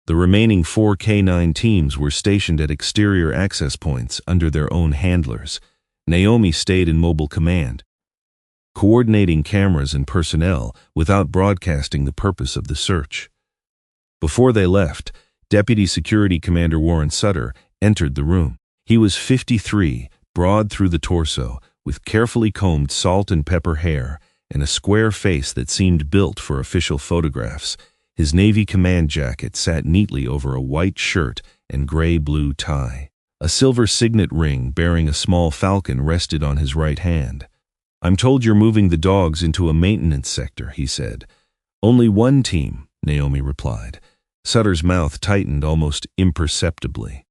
The remaining 4 K9 teams were stationed at exterior access points under their own handlers. Naomi stayed in mobile command, coordinating cameras and personnel without broadcasting the purpose of the search. Before they left, Deputy Security Commander Warren Sutter entered the room. He was 53, broad through the torso, with carefully combed salt and pepper hair and a square face that seemed built for official photographs. His Navy command jacket sat neatly over a white shirt and gray-blue tie. A silver signet ring bearing a small falcon rested on his right hand. "I'm told you're moving the dogs into a maintenance sector," he said. "Only one team," Naomi replied. Sutter's mouth tightened almost imperceptibly.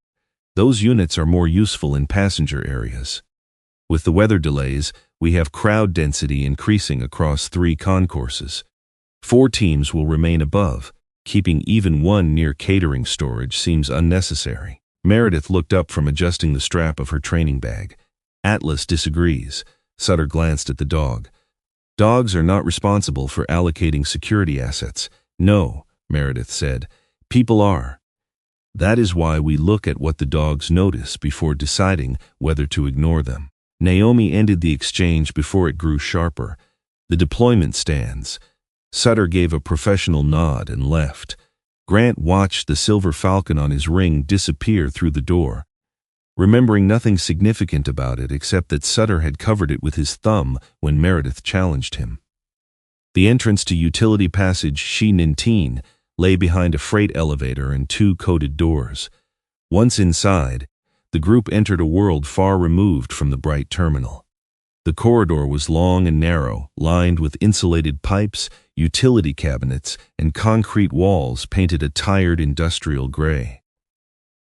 "Those units are more useful in passenger areas. With the weather delays, we have crowd density increasing across 3 concourses. 4 teams will remain above. Keeping even one near catering storage seems unnecessary." Meredith looked up from adjusting the strap of her training bag. "Atlas disagrees." Sutter glanced at the dog. "Dogs are not responsible for allocating security assets." "No," Meredith said. "People are. That is why we look at what the dogs notice before deciding whether to ignore them." Naomi ended the exchange before it grew sharper. "The deployment stands." Sutter gave a professional nod and left. Grant watched the silver falcon on his ring disappear through the door, remembering nothing significant about it except that Sutter had covered it with his thumb when Meredith challenged him. The entrance to Utility Passage C-19 lay behind a freight elevator and 2 coded doors. Once inside, the group entered a world far removed from the bright terminal. The corridor was long and narrow, lined with insulated pipes, utility cabinets, and concrete walls painted a tired industrial gray.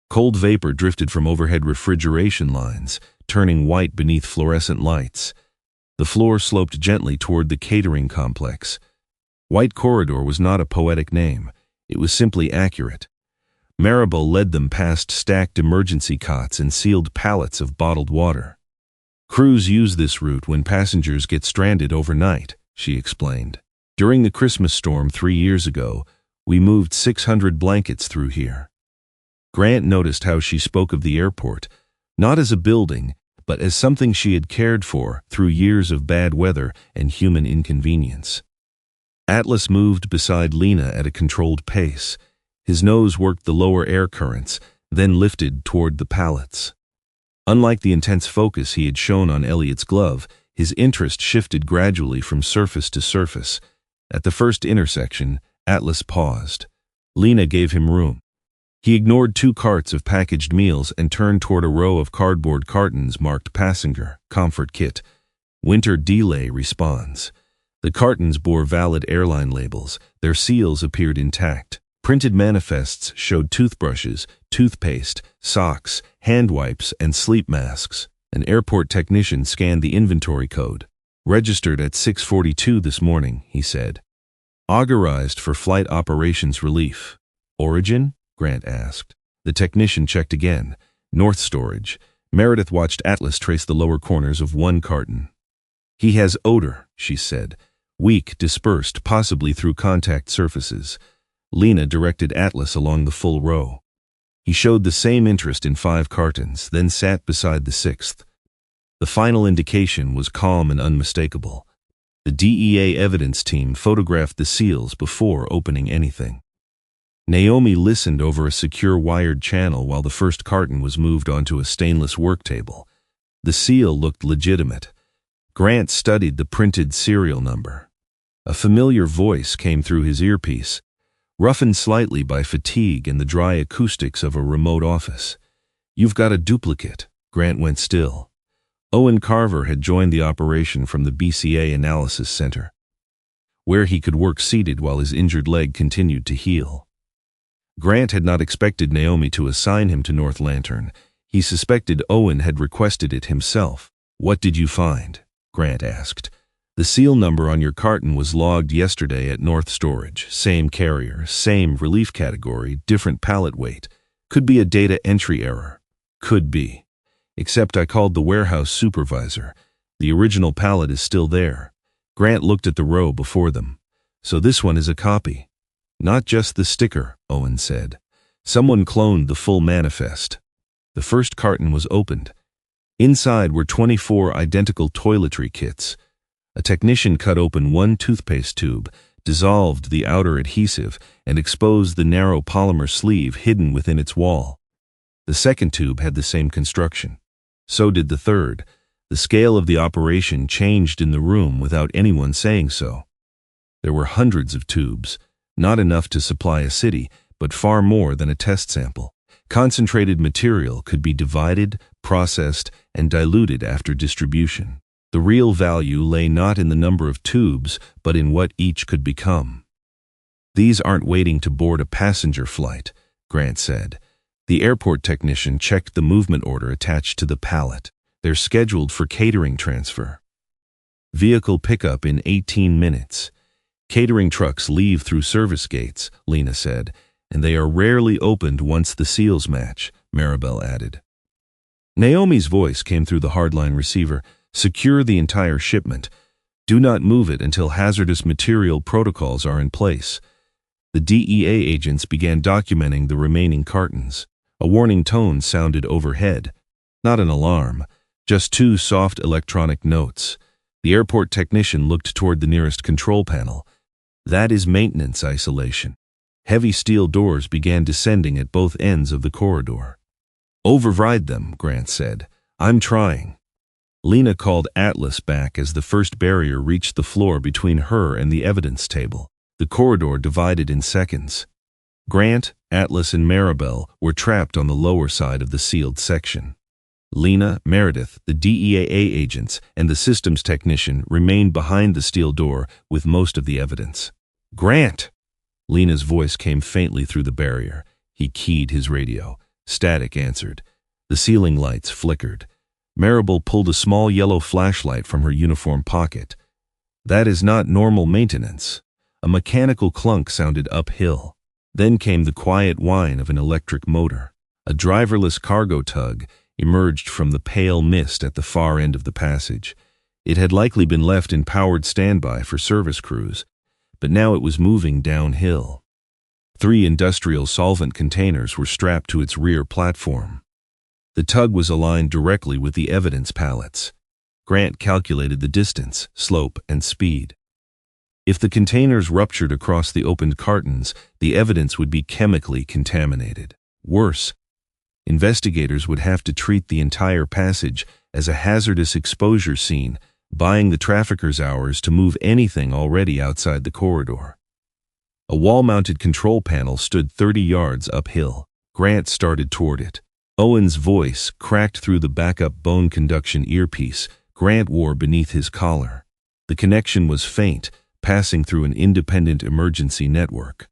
Cold vapor drifted from overhead refrigeration lines, turning white beneath fluorescent lights. The floor sloped gently toward the catering complex. White Corridor was not a poetic name. It was simply accurate. Maribel led them past stacked emergency cots and sealed pallets of bottled water. "Crews use this route when passengers get stranded overnight," she explained. "During the Christmas storm 3 years ago, we moved 600 blankets through here." Grant noticed how she spoke of the airport, not as a building, but as something she had cared for through years of bad weather and human inconvenience. Atlas moved beside Lena at a controlled pace. His nose worked the lower air currents, then lifted toward the pallets. Unlike the intense focus he had shown on Elliot's glove, his interest shifted gradually from surface to surface. At the first intersection, Atlas paused. Lena gave him room. He ignored 2 carts of packaged meals and turned toward a row of cardboard cartons marked Passenger, Comfort Kit. Winter Delay Responds. The cartons bore valid airline labels. Their seals appeared intact. Printed manifests showed toothbrushes, toothpaste, socks, hand wipes, and sleep masks. An airport technician scanned the inventory code. Registered at 6:42 this morning, he said. Authorized for flight operations relief. Origin? Grant asked. The technician checked again. North Storage. Meredith watched Atlas trace the lower corners of one carton. He has odor, she said. Weak, dispersed, possibly through contact surfaces. Lena directed Atlas along the full row. He showed the same interest in 5 cartons, then sat beside the 6th. The final indication was calm and unmistakable. The DEA evidence team photographed the seals before opening anything. Naomi listened over a secure wired channel while the first carton was moved onto a stainless work table. The seal looked legitimate. Grant studied the printed serial number. A familiar voice came through his earpiece, roughened slightly by fatigue and the dry acoustics of a remote office. You've got a duplicate. Grant went still. Owen Carver had joined the operation from the BCA Analysis Center, where he could work seated while his injured leg continued to heal. Grant had not expected Naomi to assign him to North Lantern. He suspected Owen had requested it himself. What did you find? Grant asked. The seal number on your carton was logged yesterday at North Storage. Same carrier, same relief category, different pallet weight. Could be a data entry error. Could be. Except I called the warehouse supervisor. The original pallet is still there. Grant looked at the row before them. So this one is a copy. Not just the sticker, Owen said. Someone cloned the full manifest. The first carton was opened. Inside were 24 identical toiletry kits. A technician cut open one toothpaste tube, dissolved the outer adhesive, and exposed the narrow polymer sleeve hidden within its wall. The second tube had the same construction. So did the third. The scale of the operation changed in the room without anyone saying so. There were hundreds of tubes, not enough to supply a city, but far more than a test sample. Concentrated material could be divided, processed, and diluted after distribution. The real value lay not in the number of tubes, but in what each could become. These aren't waiting to board a passenger flight, Grant said. The airport technician checked the movement order attached to the pallet. They're scheduled for catering transfer. Vehicle pickup in 18 minutes. Catering trucks leave through service gates, Lena said, and they are rarely opened once the seals match, Maribel added. Naomi's voice came through the hardline receiver. Secure the entire shipment. Do not move it until hazardous material protocols are in place. The DEA agents began documenting the remaining cartons. A warning tone sounded overhead. Not an alarm, just 2 soft electronic notes. The airport technician looked toward the nearest control panel. That is maintenance isolation. Heavy steel doors began descending at both ends of the corridor. Override them, Grant said. I'm trying. Lena called Atlas back as the first barrier reached the floor between her and the evidence table. The corridor divided in seconds. Grant, Atlas, and Maribel were trapped on the lower side of the sealed section. Lena, Meredith, the DEA agents, and the systems technician remained behind the steel door with most of the evidence. Grant! Lena's voice came faintly through the barrier. He keyed his radio. Static answered. The ceiling lights flickered. Maribel pulled a small yellow flashlight from her uniform pocket. That is not normal maintenance. A mechanical clunk sounded uphill. Then came the quiet whine of an electric motor. A driverless cargo tug emerged from the pale mist at the far end of the passage. It had likely been left in powered standby for service crews, but now it was moving downhill. 3 industrial solvent containers were strapped to its rear platform. The tug was aligned directly with the evidence pallets. Grant calculated the distance, slope, and speed. If the containers ruptured across the opened cartons, the evidence would be chemically contaminated. Worse, investigators would have to treat the entire passage as a hazardous exposure scene, buying the traffickers hours to move anything already outside the corridor. A wall-mounted control panel stood 30 yards uphill. Grant started toward it. Owen's voice cracked through the backup bone conduction earpiece Grant wore beneath his collar. The connection was faint, passing through an independent emergency network.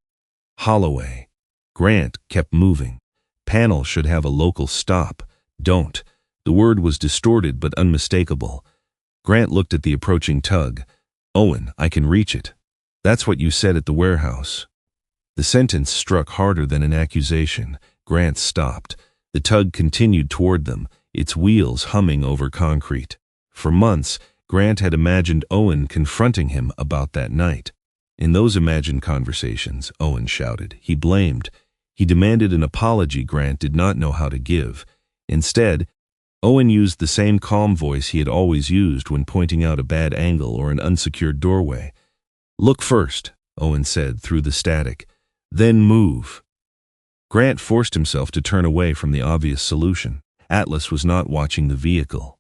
Holloway. Grant kept moving. Panel should have a local stop. Don't. The word was distorted but unmistakable. Grant looked at the approaching tug. Owen, I can reach it. That's what you said at the warehouse. The sentence struck harder than an accusation. Grant stopped. The tug continued toward them, its wheels humming over concrete. For months, Grant had imagined Owen confronting him about that night. In those imagined conversations, Owen shouted. He blamed. He demanded an apology Grant did not know how to give. Instead, Owen used the same calm voice he had always used when pointing out a bad angle or an unsecured doorway. Look first, Owen said through the static. Then move. Grant forced himself to turn away from the obvious solution. Atlas was not watching the vehicle.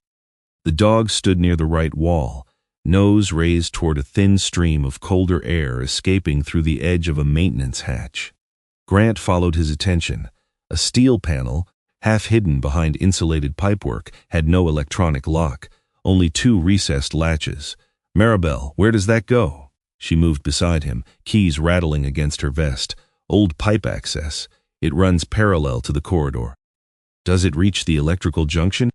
The dog stood near the right wall, nose raised toward a thin stream of colder air escaping through the edge of a maintenance hatch. Grant followed his attention. A steel panel, half hidden behind insulated pipework, had no electronic lock, only two recessed latches. Maribel, where does that go? She moved beside him, keys rattling against her vest. Old pipe access. It runs parallel to the corridor. Does it reach the electrical junction?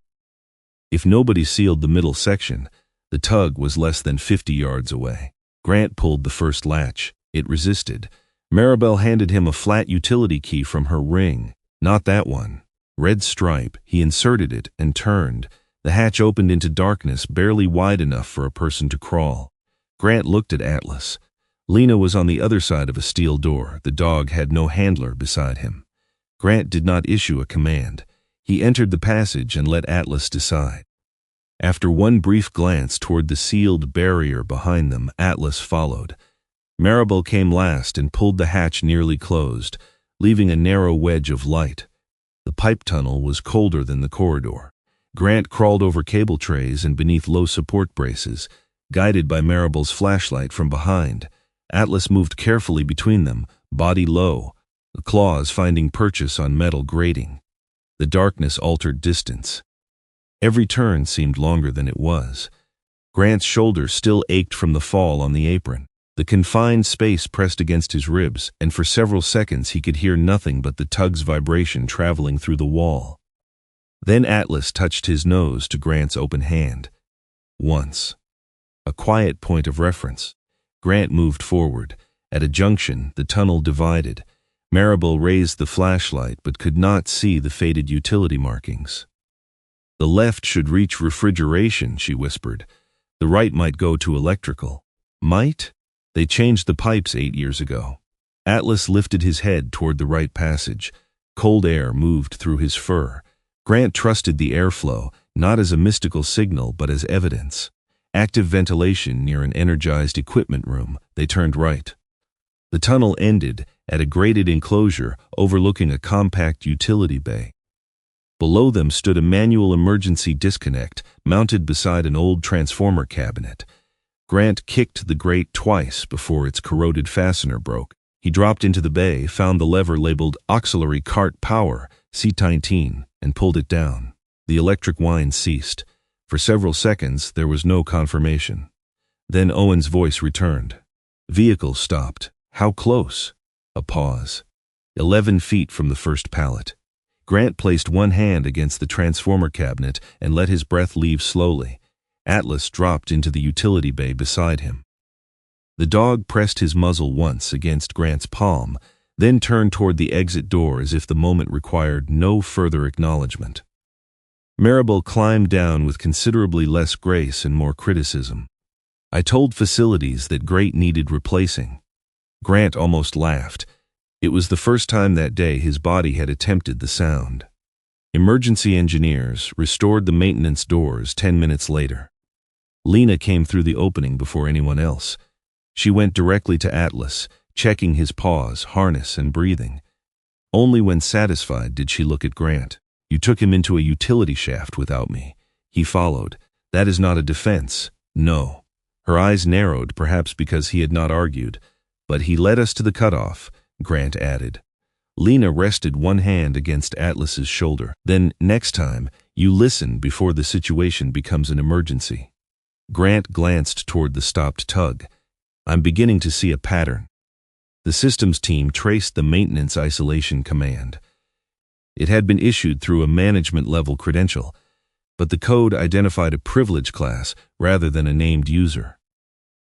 If nobody sealed the middle section, the tug was less than 50 yards away. Grant pulled the first latch. It resisted. Maribel handed him a flat utility key from her ring. Not that one. Red stripe. He inserted it and turned. The hatch opened into darkness barely wide enough for a person to crawl. Grant looked at Atlas. Lena was on the other side of a steel door. The dog had no handler beside him. Grant did not issue a command. He entered the passage and let Atlas decide. After one brief glance toward the sealed barrier behind them, Atlas followed. Maribel came last and pulled the hatch nearly closed, leaving a narrow wedge of light. The pipe tunnel was colder than the corridor. Grant crawled over cable trays and beneath low support braces, guided by Maribel's flashlight from behind. Atlas moved carefully between them, body low, the claws finding purchase on metal grating. The darkness altered distance. Every turn seemed longer than it was. Grant's shoulder still ached from the fall on the apron. The confined space pressed against his ribs, and for several seconds he could hear nothing but the tug's vibration traveling through the wall. Then Atlas touched his nose to Grant's open hand. Once. A quiet point of reference. Grant moved forward. At a junction, the tunnel divided. Maribel raised the flashlight but could not see the faded utility markings. The left should reach refrigeration, she whispered. The right might go to electrical. Might? They changed the pipes 8 years ago. Atlas lifted his head toward the right passage. Cold air moved through his fur. Grant trusted the airflow, not as a mystical signal but as evidence. Active ventilation near an energized equipment room. They turned right. The tunnel ended at a grated enclosure overlooking a compact utility bay. Below them stood a manual emergency disconnect mounted beside an old transformer cabinet. Grant kicked the grate twice before its corroded fastener broke. He dropped into the bay, found the lever labeled Auxiliary Cart Power, C19, and pulled it down. The electric whine ceased. For several seconds, there was no confirmation. Then Owen's voice returned. Vehicle stopped. How close? A pause. 11 feet from the first pallet. Grant placed one hand against the transformer cabinet and let his breath leave slowly. Atlas dropped into the utility bay beside him. The dog pressed his muzzle once against Grant's palm, then turned toward the exit door as if the moment required no further acknowledgement. Maribel climbed down with considerably less grace and more criticism. I told facilities that grate needed replacing. Grant almost laughed. It was the first time that day his body had attempted the sound. Emergency engineers restored the maintenance doors 10 minutes later. Lena came through the opening before anyone else. She went directly to Atlas, checking his pause, harness, and breathing. Only when satisfied did she look at Grant. You took him into a utility shaft without me. He followed. That is not a defense. No. Her eyes narrowed, perhaps because he had not argued. But he led us to the cutoff, Grant added. Lena rested one hand against Atlas's shoulder. Then, next time, you listen before the situation becomes an emergency. Grant glanced toward the stopped tug. I'm beginning to see a pattern. The systems team traced the maintenance isolation command. It had been issued through a management-level credential, but the code identified a privilege class rather than a named user.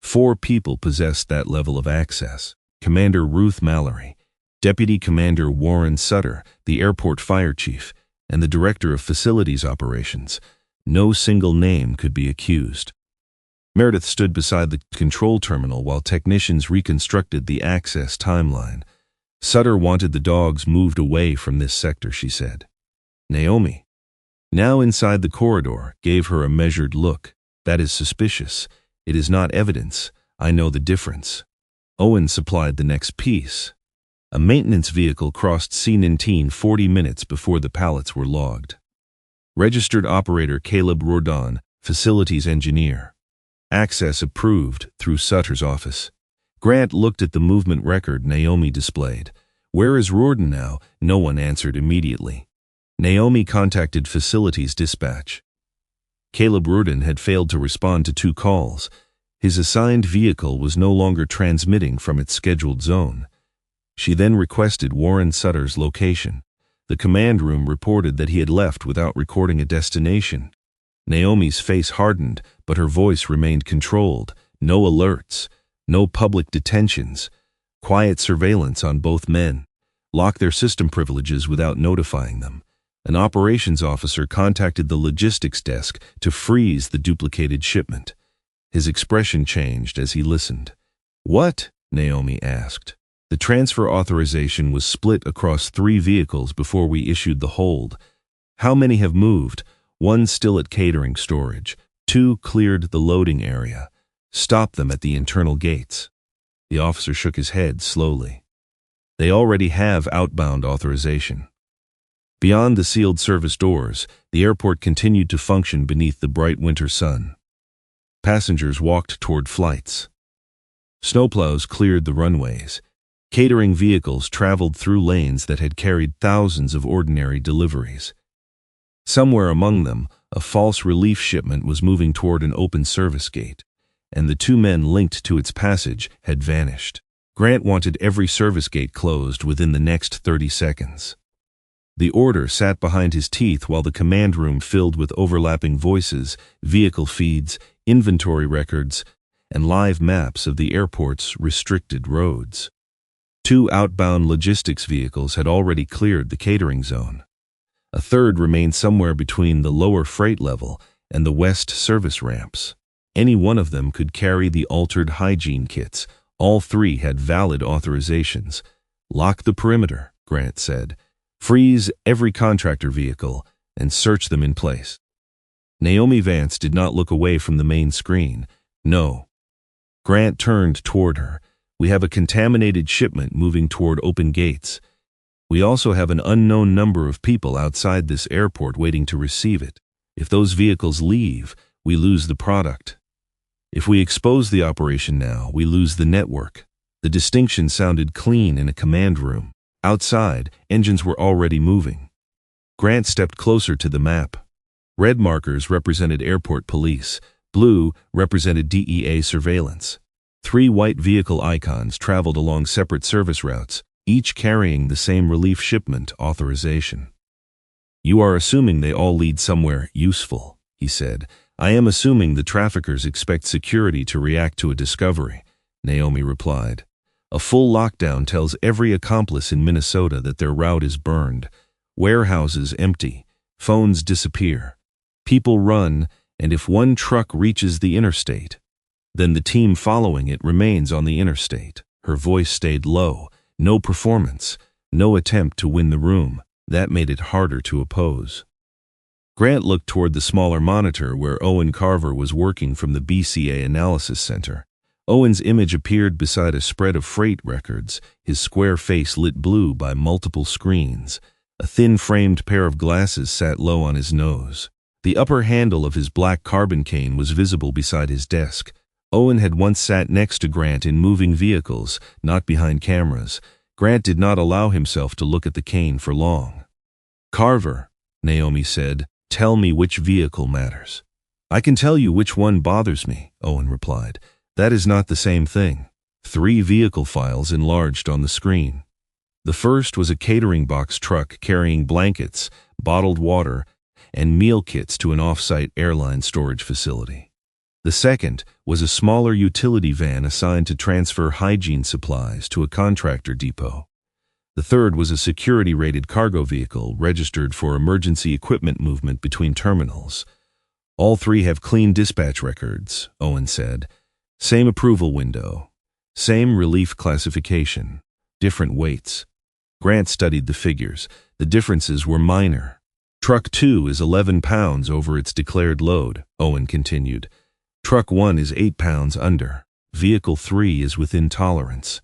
4 people possessed that level of access: Commander Ruth Mallory, Deputy Commander Warren Sutter, the airport fire chief, and the Director of Facilities Operations. No single name could be accused. Meredith stood beside the control terminal while technicians reconstructed the access timeline. Sutter wanted the dogs moved away from this sector, she said. Naomi, now inside the corridor, gave her a measured look. That is suspicious. It is not evidence. I know the difference. Owen supplied the next piece. A maintenance vehicle crossed C-19 40 minutes before the pallets were logged. Registered operator Caleb Rourdon, facilities engineer. Access approved through Sutter's office. Grant looked at the movement record Naomi displayed. Where is Rourdon now? No one answered immediately. Naomi contacted facilities dispatch. Caleb Rourdon had failed to respond to 2 calls. His assigned vehicle was no longer transmitting from its scheduled zone. She then requested Warren Sutter's location. The command room reported that he had left without recording a destination. Naomi's face hardened, but her voice remained controlled. No alerts, no public detentions, quiet surveillance on both men. Lock their system privileges without notifying them. An operations officer contacted the logistics desk to freeze the duplicated shipment. His expression changed as he listened. What? Naomi asked. The transfer authorization was split across 3 vehicles before we issued the hold. How many have moved? 1 still at catering storage. 2 cleared the loading area. Stop them at the internal gates. The officer shook his head slowly. They already have outbound authorization. Beyond the sealed service doors, the airport continued to function beneath the bright winter sun. Passengers walked toward flights. Snowplows cleared the runways. Catering vehicles traveled through lanes that had carried thousands of ordinary deliveries. Somewhere among them, a false relief shipment was moving toward an open service gate, and the 2 men linked to its passage had vanished. Grant wanted every service gate closed within the next 30 seconds. The order sat behind his teeth while the command room filled with overlapping voices, vehicle feeds, inventory records, and live maps of the airport's restricted roads. 2 outbound logistics vehicles had already cleared the catering zone. A 3rd remained somewhere between the lower freight level and the west service ramps. Any one of them could carry the altered hygiene kits. All 3 had valid authorizations. Lock the perimeter, Grant said. Freeze every contractor vehicle and search them in place. Naomi Vance did not look away from the main screen. No. Grant turned toward her. We have a contaminated shipment moving toward open gates. We also have an unknown number of people outside this airport waiting to receive it. If those vehicles leave, we lose the product. If we expose the operation now, we lose the network. The distinction sounded clean in a command room. Outside, engines were already moving. Grant stepped closer to the map. Red markers represented airport police. Blue represented DEA surveillance. 3 white vehicle icons traveled along separate service routes, each carrying the same relief shipment authorization. You are assuming they all lead somewhere useful, he said. I am assuming the traffickers expect security to react to a discovery, Naomi replied. A full lockdown tells every accomplice in Minnesota that their route is burned. Warehouses empty, phones disappear. People run, and if one truck reaches the interstate, then the team following it remains on the interstate. Her voice stayed low. No performance, no attempt to win the room. That made it harder to oppose. Grant looked toward the smaller monitor where Owen Carver was working from the BCA Analysis Center. Owen's image appeared beside a spread of freight records, his square face lit blue by multiple screens. A thin-framed pair of glasses sat low on his nose. The upper handle of his black carbon cane was visible beside his desk. Owen had once sat next to Grant in moving vehicles, not behind cameras. Grant did not allow himself to look at the cane for long. Carver, Naomi said, tell me which vehicle matters. I can tell you which one bothers me, Owen replied. That is not the same thing. 3 vehicle files enlarged on the screen. The first was a catering box truck carrying blankets, bottled water, and meal kits to an off-site airline storage facility. The second was a smaller utility van assigned to transfer hygiene supplies to a contractor depot. The third was a security-rated cargo vehicle registered for emergency equipment movement between terminals. All 3 have clean dispatch records, Owen said. Same approval window. Same relief classification. Different weights. Grant studied the figures. The differences were minor. Truck 2 is 11 pounds over its declared load, Owen continued. Truck 1 is 8 pounds under. Vehicle 3 is within tolerance.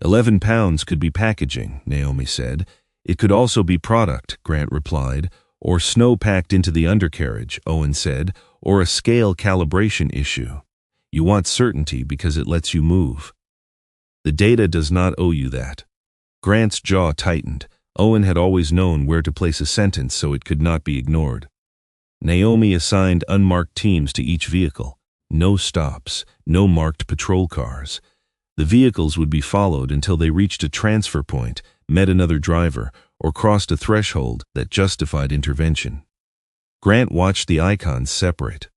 11 pounds could be packaging, Naomi said. It could also be product, Grant replied, or snow packed into the undercarriage, Owen said, or a scale calibration issue. You want certainty because it lets you move. The data does not owe you that. Grant's jaw tightened. Owen had always known where to place a sentence so it could not be ignored. Naomi assigned unmarked teams to each vehicle. No stops, no marked patrol cars. The vehicles would be followed until they reached a transfer point, met another driver, or crossed a threshold that justified intervention. Grant watched the icons separate.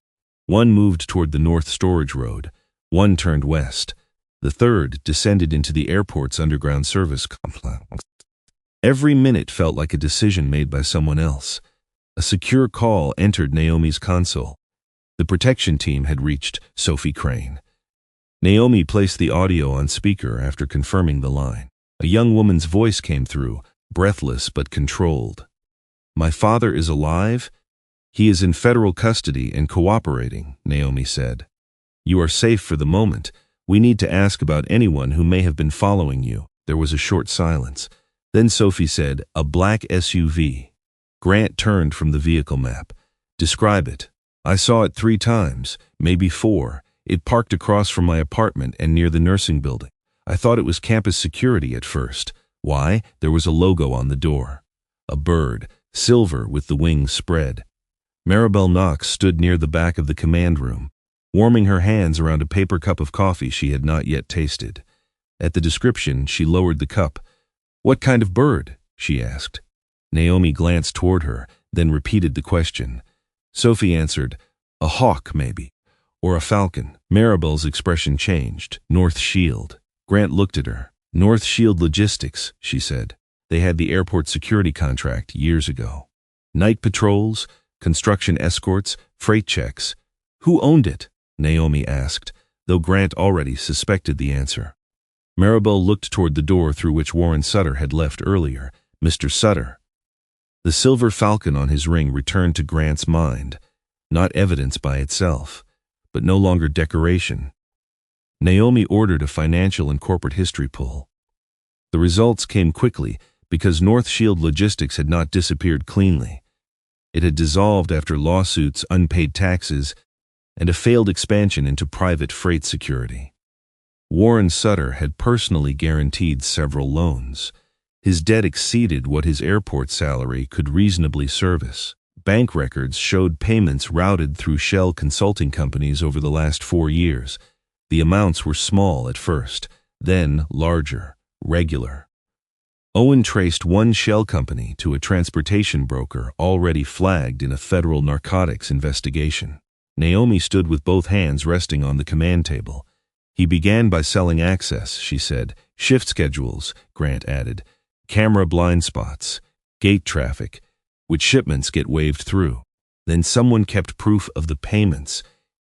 One moved toward the north storage road. One turned west. The third descended into the airport's underground service complex. Every minute felt like a decision made by someone else. A secure call entered Naomi's console. The protection team had reached Sophie Crane. Naomi placed the audio on speaker after confirming the line. A young woman's voice came through, breathless but controlled. My father is alive? He is in federal custody and cooperating, Naomi said. You are safe for the moment. We need to ask about anyone who may have been following you. There was a short silence. Then Sophie said, a black SUV. Grant turned from the vehicle map. Describe it. I saw it 3 times, maybe 4. It parked across from my apartment and near the nursing building. I thought it was campus security at first. Why? There was a logo on the door. A bird, silver with the wings spread. Maribel Knox stood near the back of the command room, warming her hands around a paper cup of coffee she had not yet tasted. At the description, she lowered the cup. What kind of bird? She asked. Naomi glanced toward her, then repeated the question. Sophie answered, a hawk, maybe. Or a falcon. Maribel's expression changed. North Shield. Grant looked at her. North Shield Logistics, she said. They had the airport security contract years ago. Night patrols, construction escorts, freight checks. Who owned it? Naomi asked, though Grant already suspected the answer. Maribel looked toward the door through which Warren Sutter had left earlier. Mr. Sutter. The silver falcon on his ring returned to Grant's mind. Not evidence by itself, but no longer decoration. Naomi ordered a financial and corporate history pull. The results came quickly because North Shield Logistics had not disappeared cleanly. It had dissolved after lawsuits, unpaid taxes, and a failed expansion into private freight security. Warren Sutter had personally guaranteed several loans. His debt exceeded what his airport salary could reasonably service. Bank records showed payments routed through shell consulting companies over the last 4 years. The amounts were small at first, then larger, regular. Owen traced one shell company to a transportation broker already flagged in a federal narcotics investigation. Naomi stood with both hands resting on the command table. He began by selling access, she said. Shift schedules, Grant added. Camera blind spots. Gate traffic, which shipments get waved through. Then someone kept proof of the payments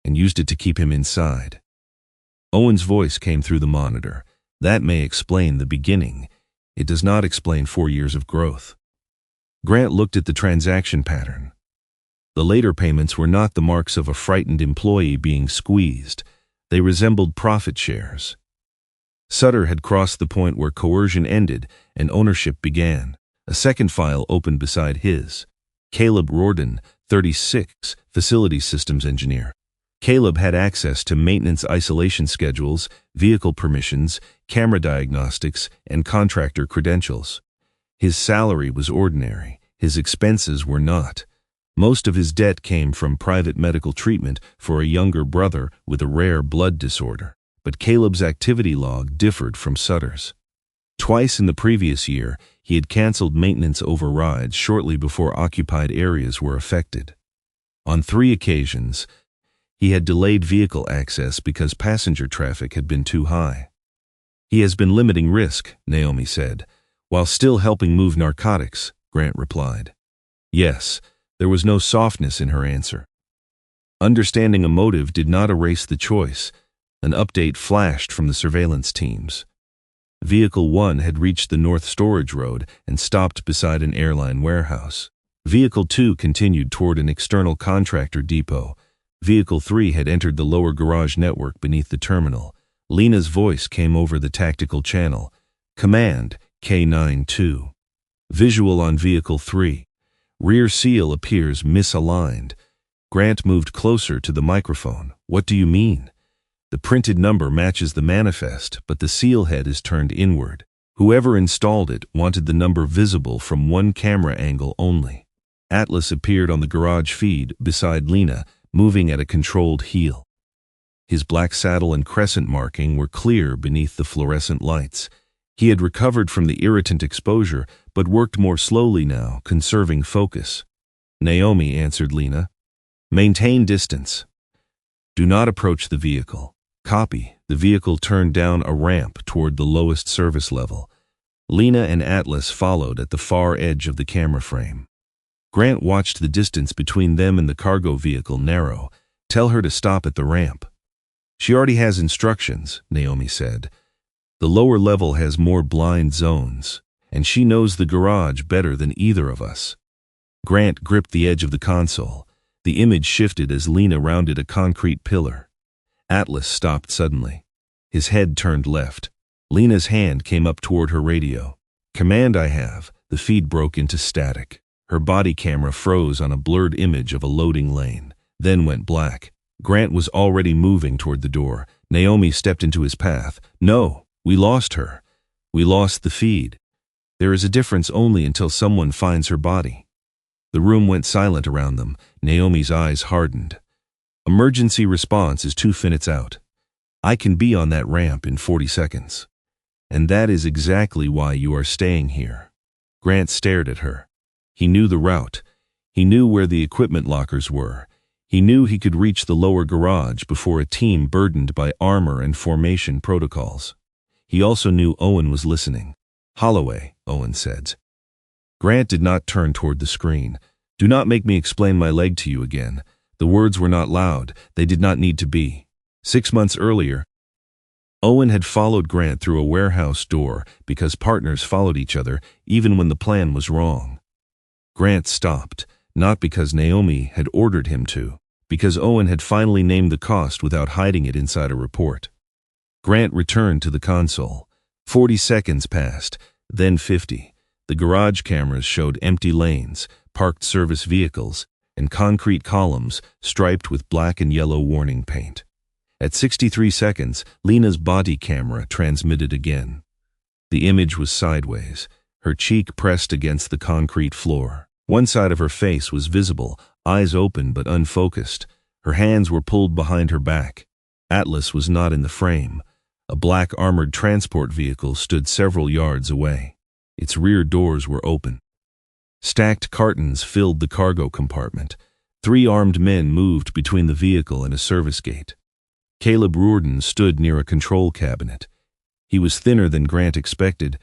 and used it to keep him inside. Owen's voice came through the monitor. That may explain the beginning. It does not explain 4 years of growth. Grant looked at the transaction pattern. The later payments were not the marks of a frightened employee being squeezed. They resembled profit shares. Sutter had crossed the point where coercion ended and ownership began. A second file opened beside his. Caleb Rorden, 36, Facility Systems Engineer. Caleb had access to maintenance isolation schedules, vehicle permissions, camera diagnostics, and contractor credentials. His salary was ordinary. His expenses were not. Most of his debt came from private medical treatment for a younger brother with a rare blood disorder. but Caleb's activity log differed from Sutter's. Twice in the previous year, he had canceled maintenance overrides shortly before occupied areas were affected. On 3 occasions, he had delayed vehicle access because passenger traffic had been too high. He has been limiting risk, Naomi said, while still helping move narcotics, Grant replied. Yes, there was no softness in her answer. Understanding a motive did not erase the choice. An update flashed from the surveillance teams. Vehicle 1 had reached the North Storage Road and stopped beside an airline warehouse. Vehicle 2 continued toward an external contractor depot. Vehicle 3 had entered the lower garage network beneath the terminal. Lena's voice came over the tactical channel. Command, K92. Visual on Vehicle 3. Rear seal appears misaligned. Grant moved closer to the microphone. What do you mean? The printed number matches the manifest, but the seal head is turned inward. Whoever installed it wanted the number visible from one camera angle only. Atlas appeared on the garage feed beside Lena, moving at a controlled heel. His black saddle and crescent marking were clear beneath the fluorescent lights. He had recovered from the irritant exposure, but worked more slowly now, conserving focus. Naomi answered Lena. Maintain distance. Do not approach the vehicle. Copy. The vehicle turned down a ramp toward the lowest service level. Lena and Atlas followed at the far edge of the camera frame. Grant watched the distance between them and the cargo vehicle narrow. Tell her to stop at the ramp. She already has instructions, Naomi said. The lower level has more blind zones, and she knows the garage better than either of us. Grant gripped the edge of the console. The image shifted as Lena rounded a concrete pillar. Atlas stopped suddenly. His head turned left. Lena's hand came up toward her radio. Command, I have. The feed broke into static. Her body camera froze on a blurred image of a loading lane, then went black. Grant was already moving toward the door. Naomi stepped into his path. No, we lost her. We lost the feed. There is a difference only until someone finds her body. The room went silent around them. Naomi's eyes hardened. Emergency response is 2 minutes out. I can be on that ramp in 40 seconds. And that is exactly why you are staying here. Grant stared at her. He knew the route. He knew where the equipment lockers were. He knew he could reach the lower garage before a team burdened by armor and formation protocols. He also knew Owen was listening. Holloway, Owen said. Grant did not turn toward the screen. Do not make me explain my leg to you again. The words were not loud. They did not need to be. 6 months earlier, Owen had followed Grant through a warehouse door because partners followed each other even when the plan was wrong. Grant stopped, not because Naomi had ordered him to, because Owen had finally named the cost without hiding it inside a report. Grant returned to the console. 40 seconds passed, then 50. The garage cameras showed empty lanes, parked service vehicles, and concrete columns striped with black and yellow warning paint. At 63 seconds, Lena's body camera transmitted again. The image was sideways, her cheek pressed against the concrete floor. One side of her face was visible, eyes open but unfocused. Her hands were pulled behind her back. Atlas was not in the frame. A black armored transport vehicle stood several yards away. Its rear doors were open. Stacked cartons filled the cargo compartment. 3 armed men moved between the vehicle and a service gate. Caleb Rourden stood near a control cabinet. He was thinner than Grant expected,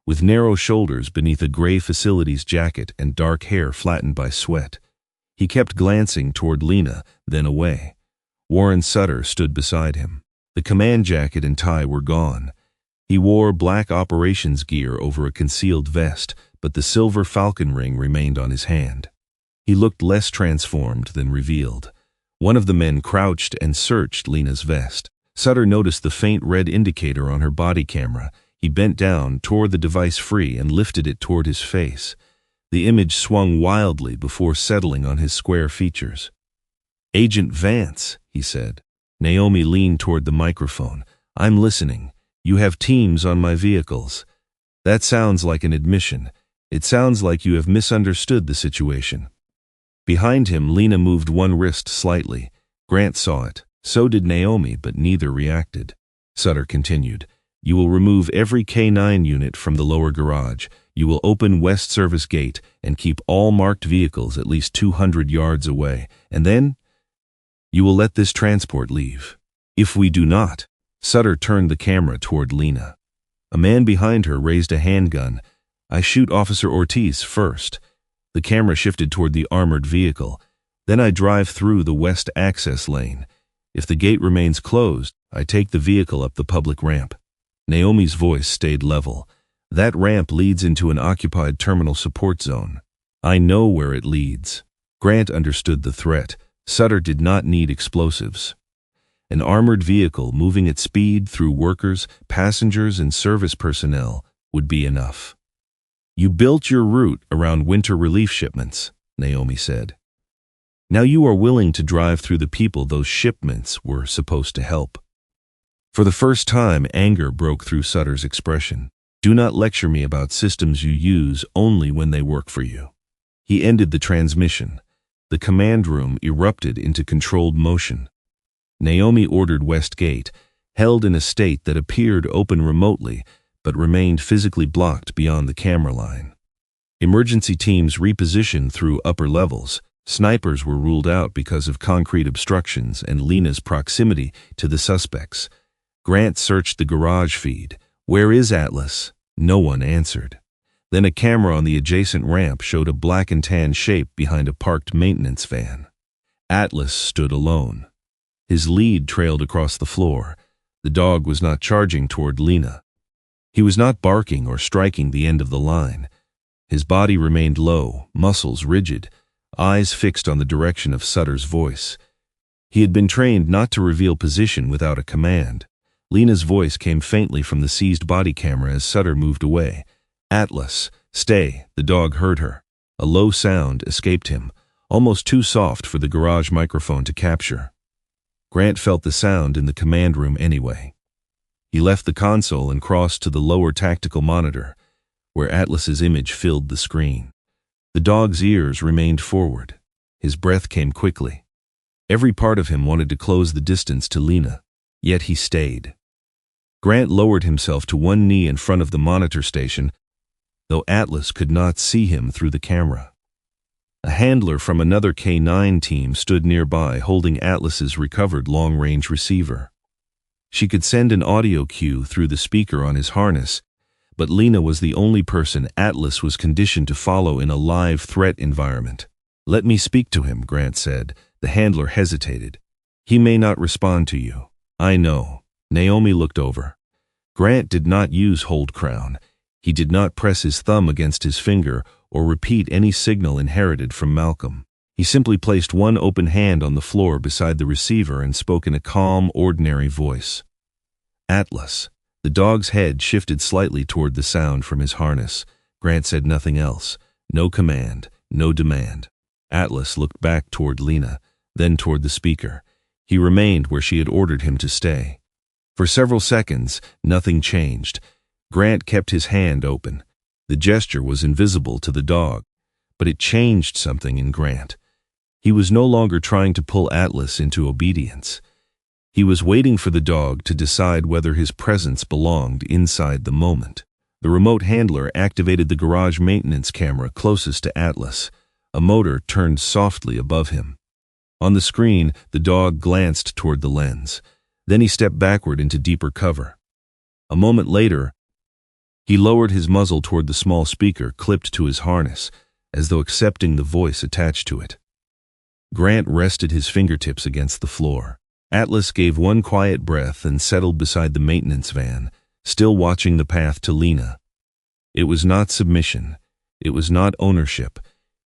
with narrow shoulders beneath a gray facilities jacket and dark hair flattened by sweat. He kept glancing toward Lena, then away. Warren Sutter stood beside him. The command jacket and tie were gone. He wore black operations gear over a concealed vest, but the silver falcon ring remained on his hand. He looked less transformed than revealed. One of the men crouched and searched Lena's vest. Sutter noticed the faint red indicator on her body camera. He bent down, tore the device free, and lifted it toward his face. The image swung wildly before settling on his square features. "Agent Vance," he said. Naomi leaned toward the microphone. "I'm listening. You have teams on my vehicles. That sounds like an admission. It sounds like you have misunderstood the situation." Behind him, Lena moved one wrist slightly. Grant saw it. So did Naomi, but neither reacted. Sutter continued. You will remove every K9 unit from the lower garage. You will open West Service Gate and keep all marked vehicles at least 200 yards away. And then you will let this transport leave. If we do not, Sutter turned the camera toward Lena. A man behind her raised a handgun. I shoot Officer Ortiz first. The camera shifted toward the armored vehicle. Then I drive through the west access lane. If the gate remains closed, I take the vehicle up the public ramp. Naomi's voice stayed level. That ramp leads into an occupied terminal support zone. I know where it leads. Grant understood the threat. Sutter did not need explosives. An armored vehicle moving at speed through workers, passengers, and service personnel would be enough. You built your route around winter relief shipments, Naomi said. Now you are willing to drive through the people those shipments were supposed to help. For the first time, anger broke through Sutter's expression. Do not lecture me about systems you use only when they work for you. He ended the transmission. The command room erupted into controlled motion. Naomi ordered West Gate, held in a state that appeared open remotely, but remained physically blocked beyond the camera line. Emergency teams repositioned through upper levels. Snipers were ruled out because of concrete obstructions and Lena's proximity to the suspects. Grant searched the garage feed. Where is Atlas? No one answered. Then a camera on the adjacent ramp showed a black and tan shape behind a parked maintenance van. Atlas stood alone. His lead trailed across the floor. The dog was not charging toward Lena. He was not barking or striking the end of the line. His body remained low, muscles rigid, eyes fixed on the direction of Sutter's voice. He had been trained not to reveal position without a command. Lena's voice came faintly from the seized body camera as Sutter moved away. Atlas, stay, the dog heard her. A low sound escaped him, almost too soft for the garage microphone to capture. Grant felt the sound in the command room anyway. He left the console and crossed to the lower tactical monitor, where Atlas's image filled the screen. The dog's ears remained forward. His breath came quickly. Every part of him wanted to close the distance to Lena, yet he stayed. Grant lowered himself to one knee in front of the monitor station, though Atlas could not see him through the camera. A handler from another K9 team stood nearby holding Atlas's recovered long-range receiver. She could send an audio cue through the speaker on his harness, but Lena was the only person Atlas was conditioned to follow in a live threat environment. Let me speak to him, Grant said. The handler hesitated. He may not respond to you. I know. Naomi looked over. Grant did not use hold crown. He did not press his thumb against his finger or repeat any signal inherited from Malcolm. He simply placed one open hand on the floor beside the receiver and spoke in a calm, ordinary voice. Atlas. The dog's head shifted slightly toward the sound from his harness. Grant said nothing else. No command, no demand. Atlas looked back toward Lena, then toward the speaker. He remained where she had ordered him to stay. For several seconds, nothing changed. Grant kept his hand open. The gesture was invisible to the dog, but it changed something in Grant. He was no longer trying to pull Atlas into obedience. He was waiting for the dog to decide whether his presence belonged inside the moment. The remote handler activated the garage maintenance camera closest to Atlas. A motor turned softly above him. On the screen, the dog glanced toward the lens. Then he stepped backward into deeper cover. A moment later, he lowered his muzzle toward the small speaker clipped to his harness, as though accepting the voice attached to it. Grant rested his fingertips against the floor. Atlas gave one quiet breath and settled beside the maintenance van, still watching the path to Lena. It was not submission. It was not ownership.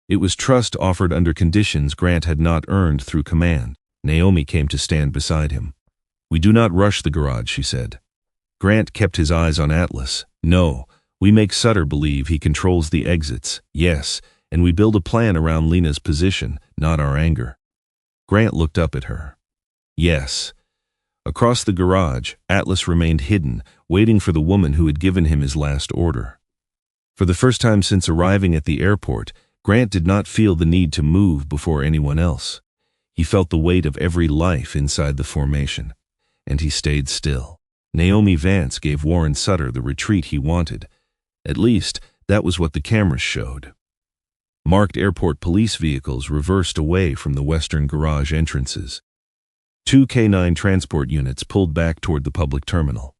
It was trust offered under conditions Grant had not earned through command. Naomi came to stand beside him. We do not rush the garage, she said. Grant kept his eyes on Atlas. No, we make Sutter believe he controls the exits, yes, and we build a plan around Lena's position, not our anger. Grant looked up at her. Yes. Across the garage, Atlas remained hidden, waiting for the woman who had given him his last order. For the first time since arriving at the airport, Grant did not feel the need to move before anyone else. He felt the weight of every life inside the formation, and he stayed still. Naomi Vance gave Warren Sutter the retreat he wanted. At least, that was what the cameras showed. Marked airport police vehicles reversed away from the western garage entrances. 2 K9 transport units pulled back toward the public terminal.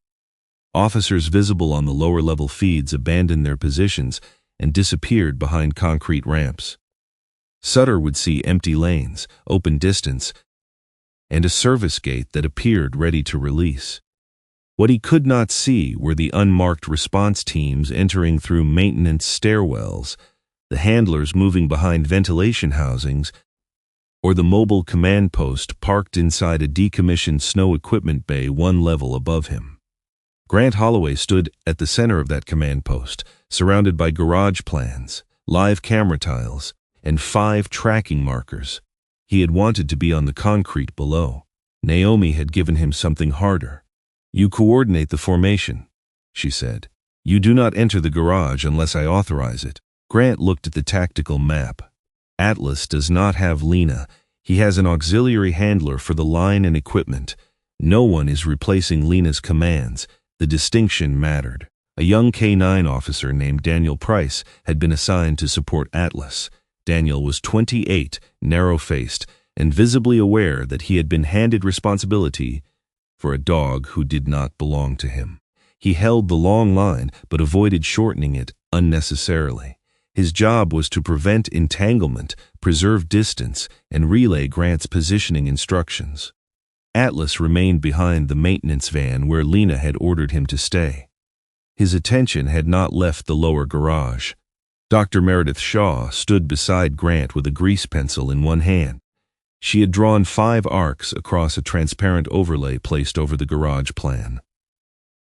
Officers visible on the lower-level feeds abandoned their positions and disappeared behind concrete ramps. Sutter would see empty lanes, open distance, and a service gate that appeared ready to release. What he could not see were the unmarked response teams entering through maintenance stairwells, the handlers moving behind ventilation housings, or the mobile command post parked inside a decommissioned snow equipment bay 1 level above him. Grant Holloway stood at the center of that command post, surrounded by garage plans, live camera tiles, and 5 tracking markers. He had wanted to be on the concrete below. Naomi had given him something harder. "You coordinate the formation," she said. "You do not enter the garage unless I authorize it." Grant looked at the tactical map. Atlas does not have Lena. He has an auxiliary handler for the line and equipment. No one is replacing Lena's commands. The distinction mattered. A young K9 officer named Daniel Price had been assigned to support Atlas. Daniel was 28, narrow-faced, and visibly aware that he had been handed responsibility for a dog who did not belong to him. He held the long line, but avoided shortening it unnecessarily. His job was to prevent entanglement, preserve distance, and relay Grant's positioning instructions. Atlas remained behind the maintenance van where Lena had ordered him to stay. His attention had not left the lower garage. Dr. Meredith Shaw stood beside Grant with a grease pencil in one hand. She had drawn 5 arcs across a transparent overlay placed over the garage plan.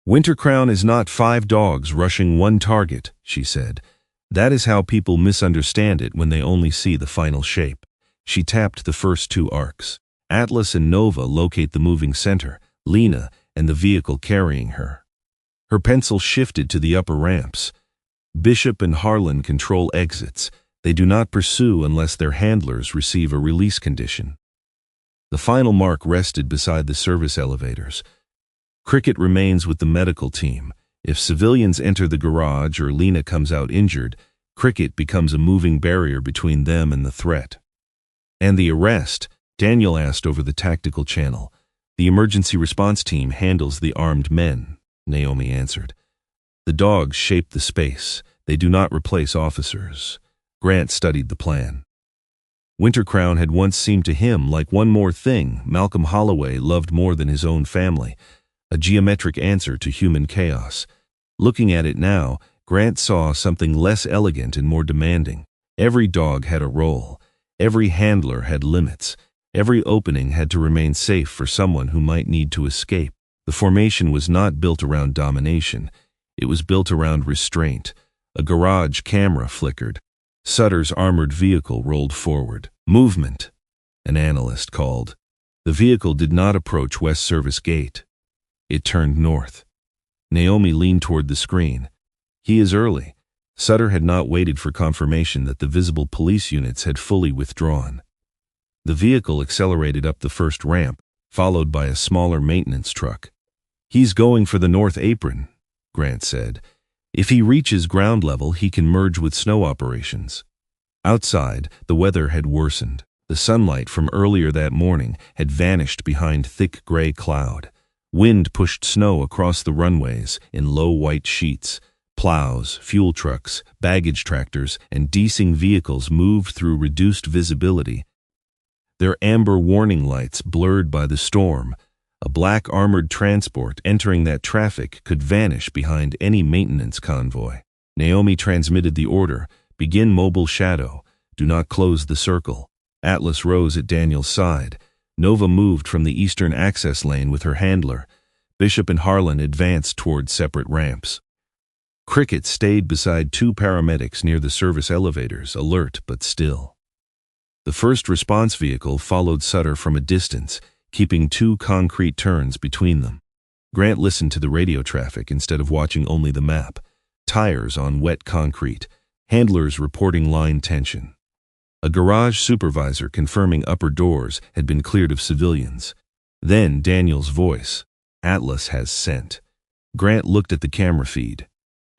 "Winter Crown is not 5 dogs rushing one target," she said. "That is how people misunderstand it when they only see the final shape." She tapped the first 2 arcs. Atlas and Nova locate the moving center, Lena, and the vehicle carrying her. Her pencil shifted to the upper ramps. Bishop and Harlan control exits. They do not pursue unless their handlers receive a release condition. The final mark rested beside the service elevators. Cricket remains with the medical team. If civilians enter the garage or Lena comes out injured, Cricket becomes a moving barrier between them and the threat. "And the arrest?" Daniel asked over the tactical channel. "The emergency response team handles the armed men," Naomi answered. "The dogs shape the space. They do not replace officers." Grant studied the plan. Winter Crown had once seemed to him like one more thing Malcolm Holloway loved more than his own family, a geometric answer to human chaos. Looking at it now, Grant saw something less elegant and more demanding. Every dog had a role. Every handler had limits. Every opening had to remain safe for someone who might need to escape. The formation was not built around domination. It was built around restraint. A garage camera flickered. Sutter's armored vehicle rolled forward. "Movement," an analyst called. The vehicle did not approach West Service Gate. It turned north. Naomi leaned toward the screen. "He is early." Sutter had not waited for confirmation that the visible police units had fully withdrawn. The vehicle accelerated up the first ramp, followed by a smaller maintenance truck. "He's going for the north apron," Grant said. "If he reaches ground level, he can merge with snow operations." Outside, the weather had worsened. The sunlight from earlier that morning had vanished behind thick gray cloud. Wind pushed snow across the runways in low white sheets. Plows, fuel trucks, baggage tractors, and descending vehicles moved through reduced visibility, their amber warning lights blurred by the storm. A black armored transport entering that traffic could vanish behind any maintenance convoy. Naomi transmitted the order, "Begin mobile shadow. Do not close the circle." Atlas rose at Daniel's side. Nova moved from the eastern access lane with her handler. Bishop and Harlan advanced toward separate ramps. Cricket stayed beside 2 paramedics near the service elevators, alert but still. The first response vehicle followed Sutter from a distance, keeping 2 concrete turns between them. Grant listened to the radio traffic instead of watching only the map. Tires on wet concrete. Handlers reporting line tension. A garage supervisor confirming upper doors had been cleared of civilians. Then Daniel's voice. Atlas has scent. Grant looked at the camera feed.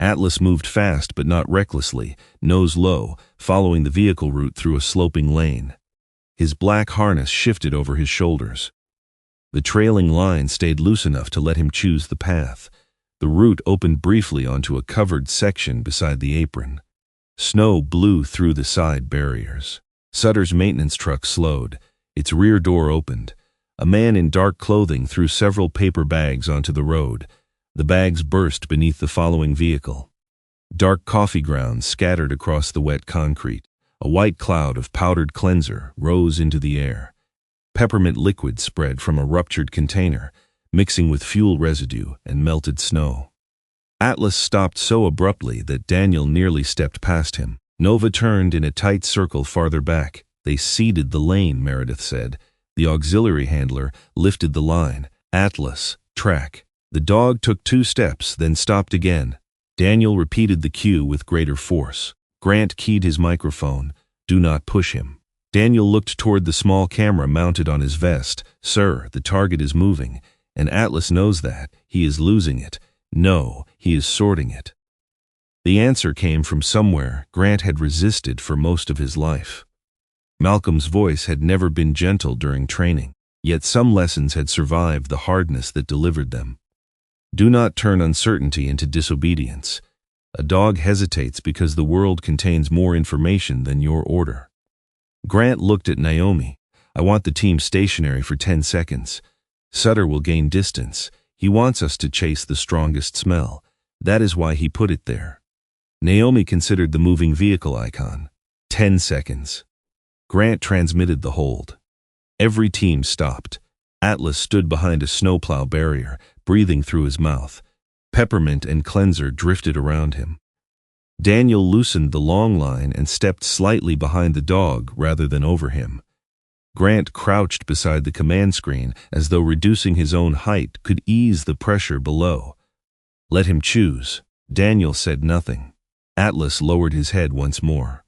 Atlas moved fast but not recklessly, nose low, following the vehicle route through a sloping lane. His black harness shifted over his shoulders. The trailing line stayed loose enough to let him choose the path. The route opened briefly onto a covered section beside the apron. Snow blew through the side barriers. Sutter's maintenance truck slowed. Its rear door opened. A man in dark clothing threw several paper bags onto the road. The bags burst beneath the following vehicle. Dark coffee grounds scattered across the wet concrete. A white cloud of powdered cleanser rose into the air. Peppermint liquid spread from a ruptured container, mixing with fuel residue and melted snow. Atlas stopped so abruptly that Daniel nearly stepped past him. Nova turned in a tight circle farther back. They ceded the lane, Meredith said. The auxiliary handler lifted the line. Atlas, track. The dog took 2 steps, then stopped again. Daniel repeated the cue with greater force. Grant keyed his microphone. Do not push him. Daniel looked toward the small camera mounted on his vest. Sir, the target is moving, and Atlas knows that. He is losing it. No, he is sorting it. The answer came from somewhere Grant had resisted for most of his life. Malcolm's voice had never been gentle during training, yet some lessons had survived the hardness that delivered them. Do not turn uncertainty into disobedience. A dog hesitates because the world contains more information than your order. Grant looked at Naomi. I want the team stationary for 10 seconds. Sutter will gain distance. He wants us to chase the strongest smell. That is why he put it there. Naomi considered the moving vehicle icon. 10 seconds. Grant transmitted the hold. Every team stopped. Atlas stood behind a snowplow barrier, breathing through his mouth. Peppermint and cleanser drifted around him. Daniel loosened the long line and stepped slightly behind the dog rather than over him. Grant crouched beside the command screen as though reducing his own height could ease the pressure below. Let him choose. Daniel said nothing. Atlas lowered his head once more.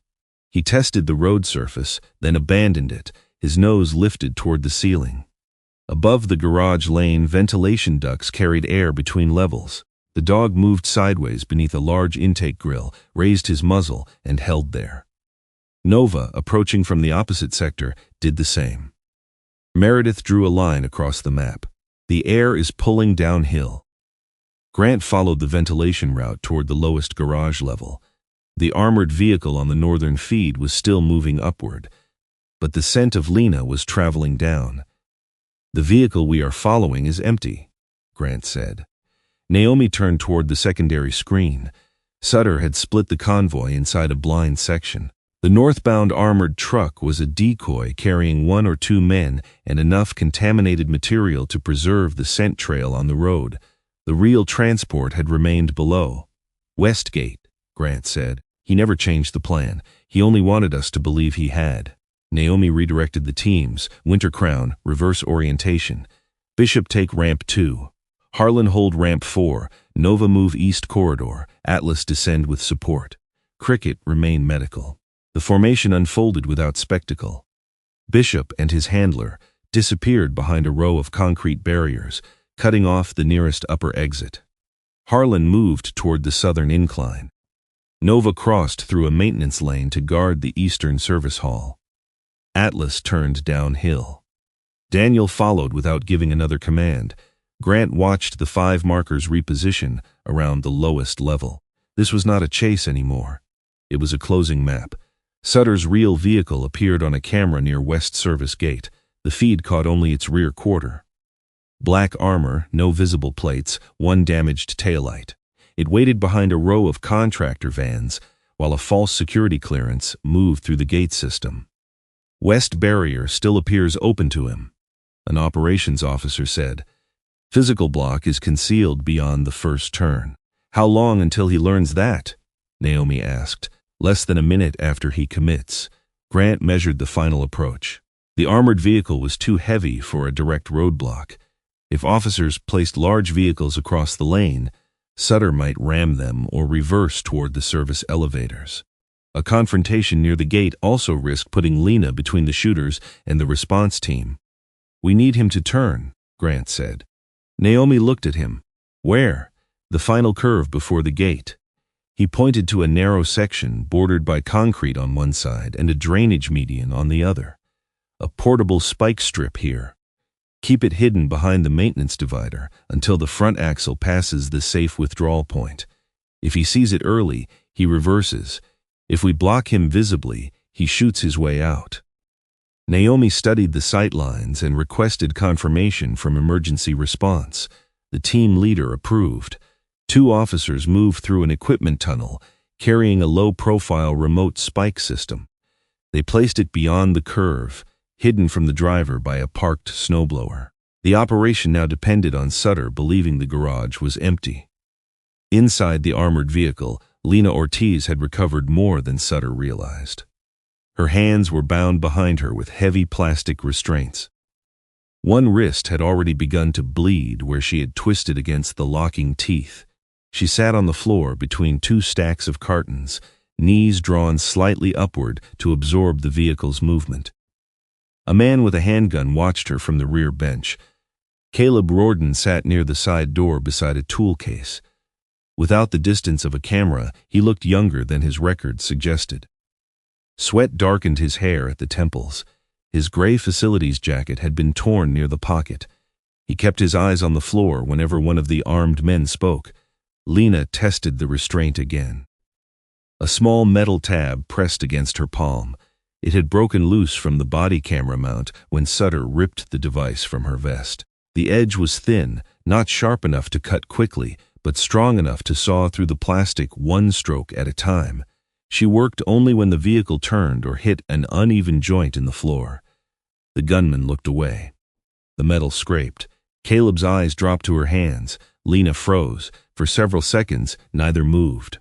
He tested the road surface, then abandoned it, his nose lifted toward the ceiling. Above the garage lane, ventilation ducts carried air between levels. The dog moved sideways beneath a large intake grill, raised his muzzle, and held there. Nova, approaching from the opposite sector, did the same. Meredith drew a line across the map. The air is pulling downhill. Grant followed the ventilation route toward the lowest garage level. The armored vehicle on the northern feed was still moving upward, but the scent of Lena was traveling down. The vehicle we are following is empty, Grant said. Naomi turned toward the secondary screen. Sutter had split the convoy inside a blind section. The northbound armored truck was a decoy carrying 1 or 2 men and enough contaminated material to preserve the scent trail on the road. The real transport had remained below. Westgate, Grant said. He never changed the plan. He only wanted us to believe he had. Naomi redirected the teams. Winter Crown, reverse orientation. Bishop take ramp 2. Harlan hold ramp 4. Nova move east corridor. Atlas descend with support. Cricket remain medical. The formation unfolded without spectacle. Bishop and his handler disappeared behind a row of concrete barriers, cutting off the nearest upper exit. Harlan moved toward the southern incline. Nova crossed through a maintenance lane to guard the eastern service hall. Atlas turned downhill. Daniel followed without giving another command. Grant watched the 5 markers reposition around the lowest level. This was not a chase anymore. It was a closing map. Sutter's real vehicle appeared on a camera near West Service Gate. The feed caught only its rear quarter. Black armor, no visible plates, 1 damaged taillight. It waited behind a row of contractor vans while a false security clearance moved through the gate system. West Barrier still appears open to him, an operations officer said. Physical block is concealed beyond the first turn. How long until he learns that? Naomi asked. Less than a minute after he commits. Grant measured the final approach. The armored vehicle was too heavy for a direct roadblock. If officers placed large vehicles across the lane, Sutter might ram them or reverse toward the service elevators. A confrontation near the gate also risked putting Lena between the shooters and the response team. We need him to turn, Grant said. Naomi looked at him. Where? The final curve before the gate. He pointed to a narrow section bordered by concrete on one side and a drainage median on the other. A portable spike strip here. Keep it hidden behind the maintenance divider until the front axle passes the safe withdrawal point. If he sees it early, he reverses. If we block him visibly, he shoots his way out. Naomi studied the sight lines and requested confirmation from emergency response. The team leader approved. 2 officers moved through an equipment tunnel, carrying a low-profile remote spike system. They placed it beyond the curve, hidden from the driver by a parked snowblower. The operation now depended on Sutter believing the garage was empty. Inside the armored vehicle, Lena Ortiz had recovered more than Sutter realized. Her hands were bound behind her with heavy plastic restraints. One wrist had already begun to bleed where she had twisted against the locking teeth. She sat on the floor between 2 stacks of cartons, knees drawn slightly upward to absorb the vehicle's movement. A man with a handgun watched her from the rear bench. Caleb Rorden sat near the side door beside a tool case. Without the distance of a camera, he looked younger than his record suggested. Sweat darkened his hair at the temples. His gray facilities jacket had been torn near the pocket. He kept his eyes on the floor whenever one of the armed men spoke. Lena tested the restraint again. A small metal tab pressed against her palm. It had broken loose from the body camera mount when Sutter ripped the device from her vest. The edge was thin, not sharp enough to cut quickly, but strong enough to saw through the plastic 1 stroke at a time. She worked only when the vehicle turned or hit an uneven joint in the floor. The gunman looked away. The metal scraped. Caleb's eyes dropped to her hands. Lena froze. For several seconds, neither moved.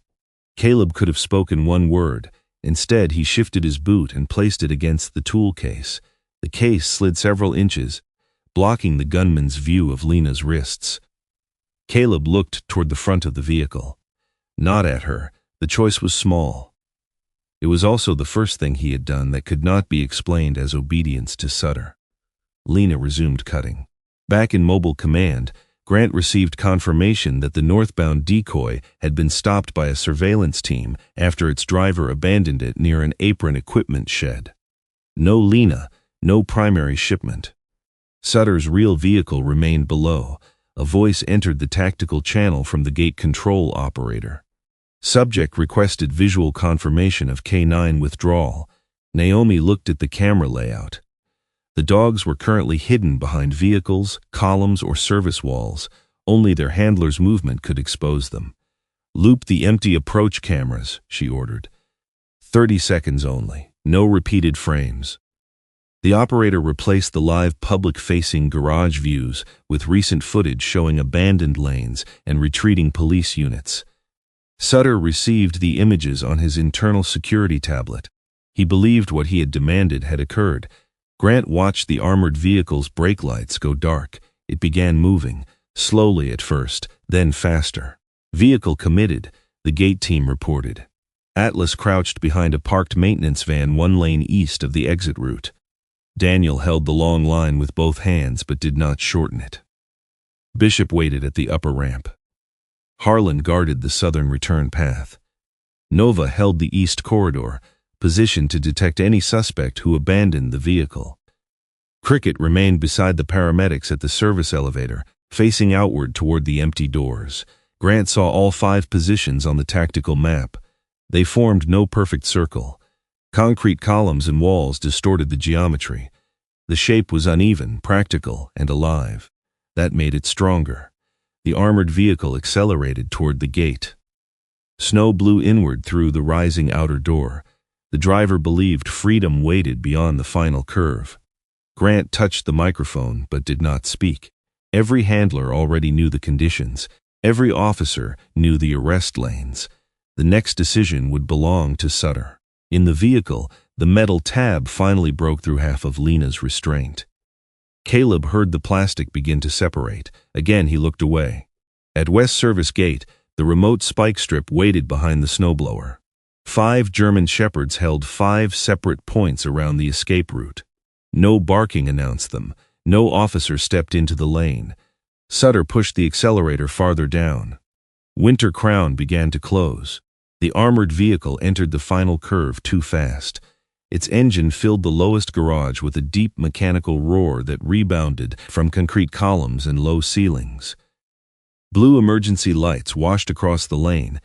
Caleb could have spoken 1 word. Instead, he shifted his boot and placed it against the tool case. The case slid several inches, blocking the gunman's view of Lena's wrists. Caleb looked toward the front of the vehicle. Not at her. The choice was small. It was also the first thing he had done that could not be explained as obedience to Sutter. Lena resumed cutting. Back in Mobile Command, Grant received confirmation that the northbound decoy had been stopped by a surveillance team after its driver abandoned it near an apron equipment shed. No Lena, no primary shipment. Sutter's real vehicle remained below. A voice entered the tactical channel from the gate control operator. Subject requested visual confirmation of K9 withdrawal. Naomi looked at the camera layout. The dogs were currently hidden behind vehicles, columns, or service walls. Only their handler's movement could expose them. Loop the empty approach cameras, she ordered. 30 seconds only. No repeated frames. The operator replaced the live public-facing garage views with recent footage showing abandoned lanes and retreating police units. Sutter received the images on his internal security tablet. He believed what he had demanded had occurred. Grant watched the armored vehicle's brake lights go dark. It began moving, slowly at first, then faster. Vehicle committed, the gate team reported. Atlas crouched behind a parked maintenance van 1 lane east of the exit route. Daniel held the long line with both hands but did not shorten it. Bishop waited at the upper ramp. Harlan guarded the southern return path. Nova held the east corridor, positioned to detect any suspect who abandoned the vehicle. Cricket remained beside the paramedics at the service elevator, facing outward toward the empty doors. Grant saw all 5 positions on the tactical map. They formed no perfect circle. Concrete columns and walls distorted the geometry. The shape was uneven, practical, and alive. That made it stronger. The armored vehicle accelerated toward the gate. Snow blew inward through the rising outer door. The driver believed freedom waited beyond the final curve. Grant touched the microphone but did not speak. Every handler already knew the conditions. Every officer knew the arrest lanes. The next decision would belong to Sutter. In the vehicle, the metal tab finally broke through half of Lena's restraint. Caleb heard the plastic begin to separate. Again he looked away. At West Service Gate, the remote spike strip waited behind the snowblower. 5 German shepherds held 5 separate points around the escape route. No barking announced them. No officer stepped into the lane. Sutter pushed the accelerator farther down. Winter Crown began to close. The armored vehicle entered the final curve too fast. Its engine filled the lowest garage with a deep mechanical roar that rebounded from concrete columns and low ceilings. Blue emergency lights washed across the lane,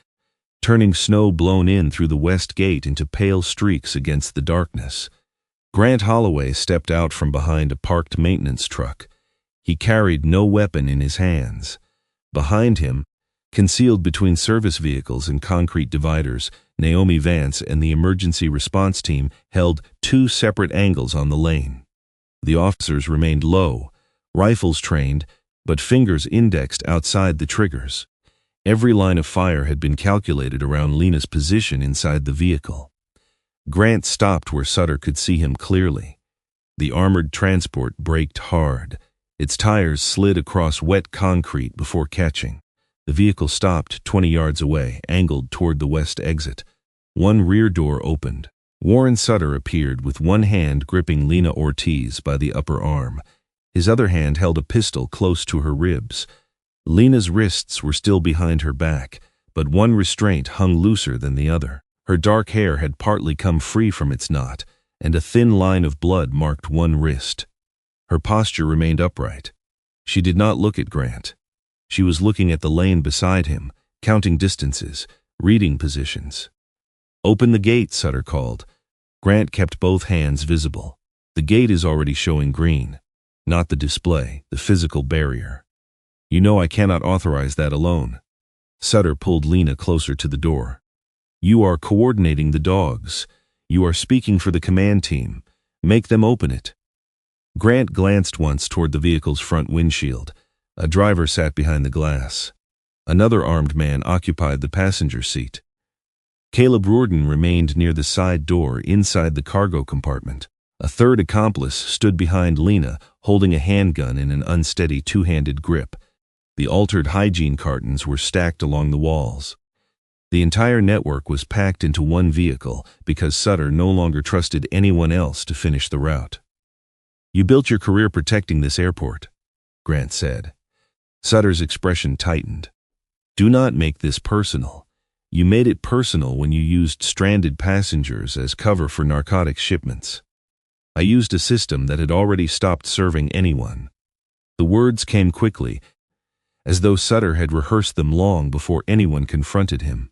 turning snow blown in through the west gate into pale streaks against the darkness. Grant Holloway stepped out from behind a parked maintenance truck. He carried no weapon in his hands. Behind him, concealed between service vehicles and concrete dividers, Naomi Vance and the emergency response team held two separate angles on the lane. The officers remained low, rifles trained, but fingers indexed outside the triggers. Every line of fire had been calculated around Lena's position inside the vehicle. Grant stopped where Sutter could see him clearly. The armored transport braked hard. Its tires slid across wet concrete before catching. The vehicle stopped 20 yards away, angled toward the west exit. One rear door opened. Warren Sutter appeared with one hand gripping Lena Ortiz by the upper arm. His other hand held a pistol close to her ribs. Lena's wrists were still behind her back, but one restraint hung looser than the other. Her dark hair had partly come free from its knot, and a thin line of blood marked one wrist. Her posture remained upright. She did not look at Grant. She was looking at the lane beside him, counting distances, reading positions. "Open the gate," Sutter called. Grant kept both hands visible. "The gate is already showing green. Not the display, the physical barrier. You know I cannot authorize that alone." Sutter pulled Lena closer to the door. "You are coordinating the dogs. You are speaking for the command team. Make them open it." Grant glanced once toward the vehicle's front windshield. A driver sat behind the glass. Another armed man occupied the passenger seat. Caleb Rourden remained near the side door inside the cargo compartment. A third accomplice stood behind Lena, holding a handgun in an unsteady two-handed grip. The altered hygiene cartons were stacked along the walls. The entire network was packed into one vehicle because Sutter no longer trusted anyone else to finish the route. "You built your career protecting this airport," Grant said. Sutter's expression tightened. "Do not make this personal. You made it personal when you used stranded passengers as cover for narcotics shipments. I used a system that had already stopped serving anyone." The words came quickly, as though Sutter had rehearsed them long before anyone confronted him.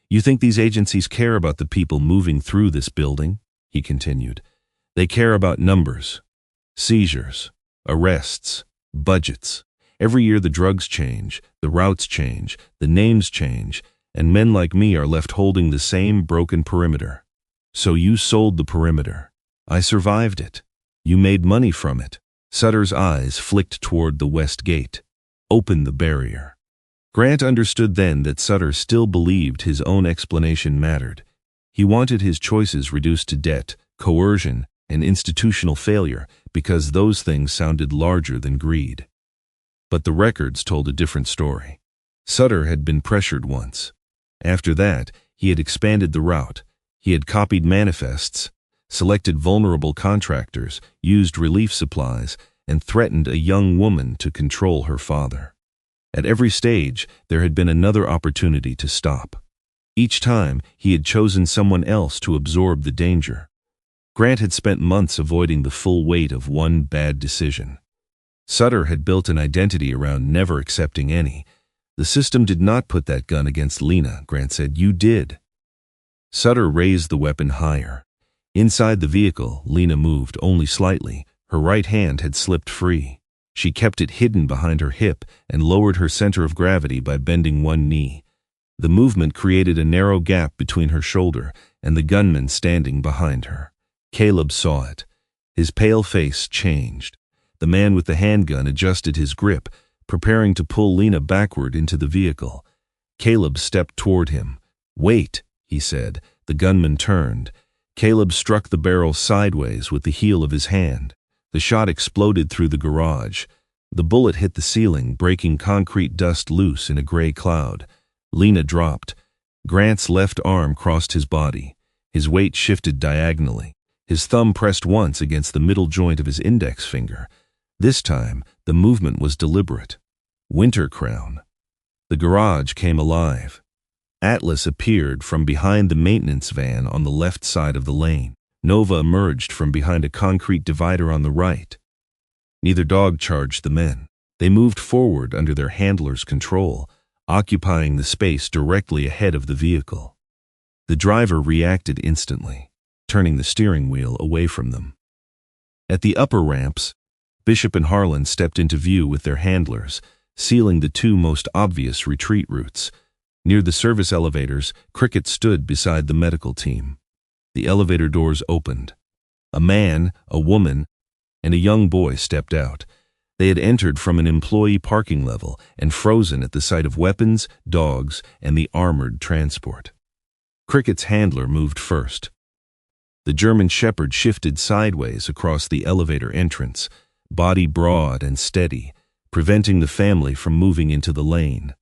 "You think these agencies care about the people moving through this building?" he continued. "They care about numbers, seizures, arrests, budgets. Every year the drugs change, the routes change, the names change, and men like me are left holding the same broken perimeter. So you sold the perimeter. I survived it. You made money from it." Sutter's eyes flicked toward the west gate. "Open the barrier." Grant understood then that Sutter still believed his own explanation mattered. He wanted his choices reduced to debt, coercion, and institutional failure because those things sounded larger than greed. But the records told a different story. Sutter had been pressured once. After that, he had expanded the route. He had copied manifests, selected vulnerable contractors, used relief supplies, and threatened a young woman to control her father. At every stage, there had been another opportunity to stop. Each time, he had chosen someone else to absorb the danger. Grant had spent months avoiding the full weight of one bad decision. Sutter had built an identity around never accepting any. "The system did not put that gun against Lena," Grant said. "You did." Sutter raised the weapon higher. Inside the vehicle, Lena moved only slightly. Her right hand had slipped free. She kept it hidden behind her hip and lowered her center of gravity by bending one knee. The movement created a narrow gap between her shoulder and the gunman standing behind her. Caleb saw it. His pale face changed. The man with the handgun adjusted his grip, preparing to pull Lena backward into the vehicle. Caleb stepped toward him. "Wait," he said. The gunman turned. Caleb struck the barrel sideways with the heel of his hand. The shot exploded through the garage. The bullet hit the ceiling, breaking concrete dust loose in a gray cloud. Lena dropped. Grant's left arm crossed his body. His weight shifted diagonally. His thumb pressed once against the middle joint of his index finger. This time, the movement was deliberate. Winter Crown. The garage came alive. Atlas appeared from behind the maintenance van on the left side of the lane. Nova emerged from behind a concrete divider on the right. Neither dog charged the men. They moved forward under their handler's control, occupying the space directly ahead of the vehicle. The driver reacted instantly, turning the steering wheel away from them. At the upper ramps, Bishop and Harlan stepped into view with their handlers, sealing the two most obvious retreat routes. Near the service elevators, Cricket stood beside the medical team. The elevator doors opened. A man, a woman, and a young boy stepped out. They had entered from an employee parking level and frozen at the sight of weapons, dogs, and the armored transport. Cricket's handler moved first. The German Shepherd shifted sideways across the elevator entrance, body broad and steady, preventing the family from moving into the lane.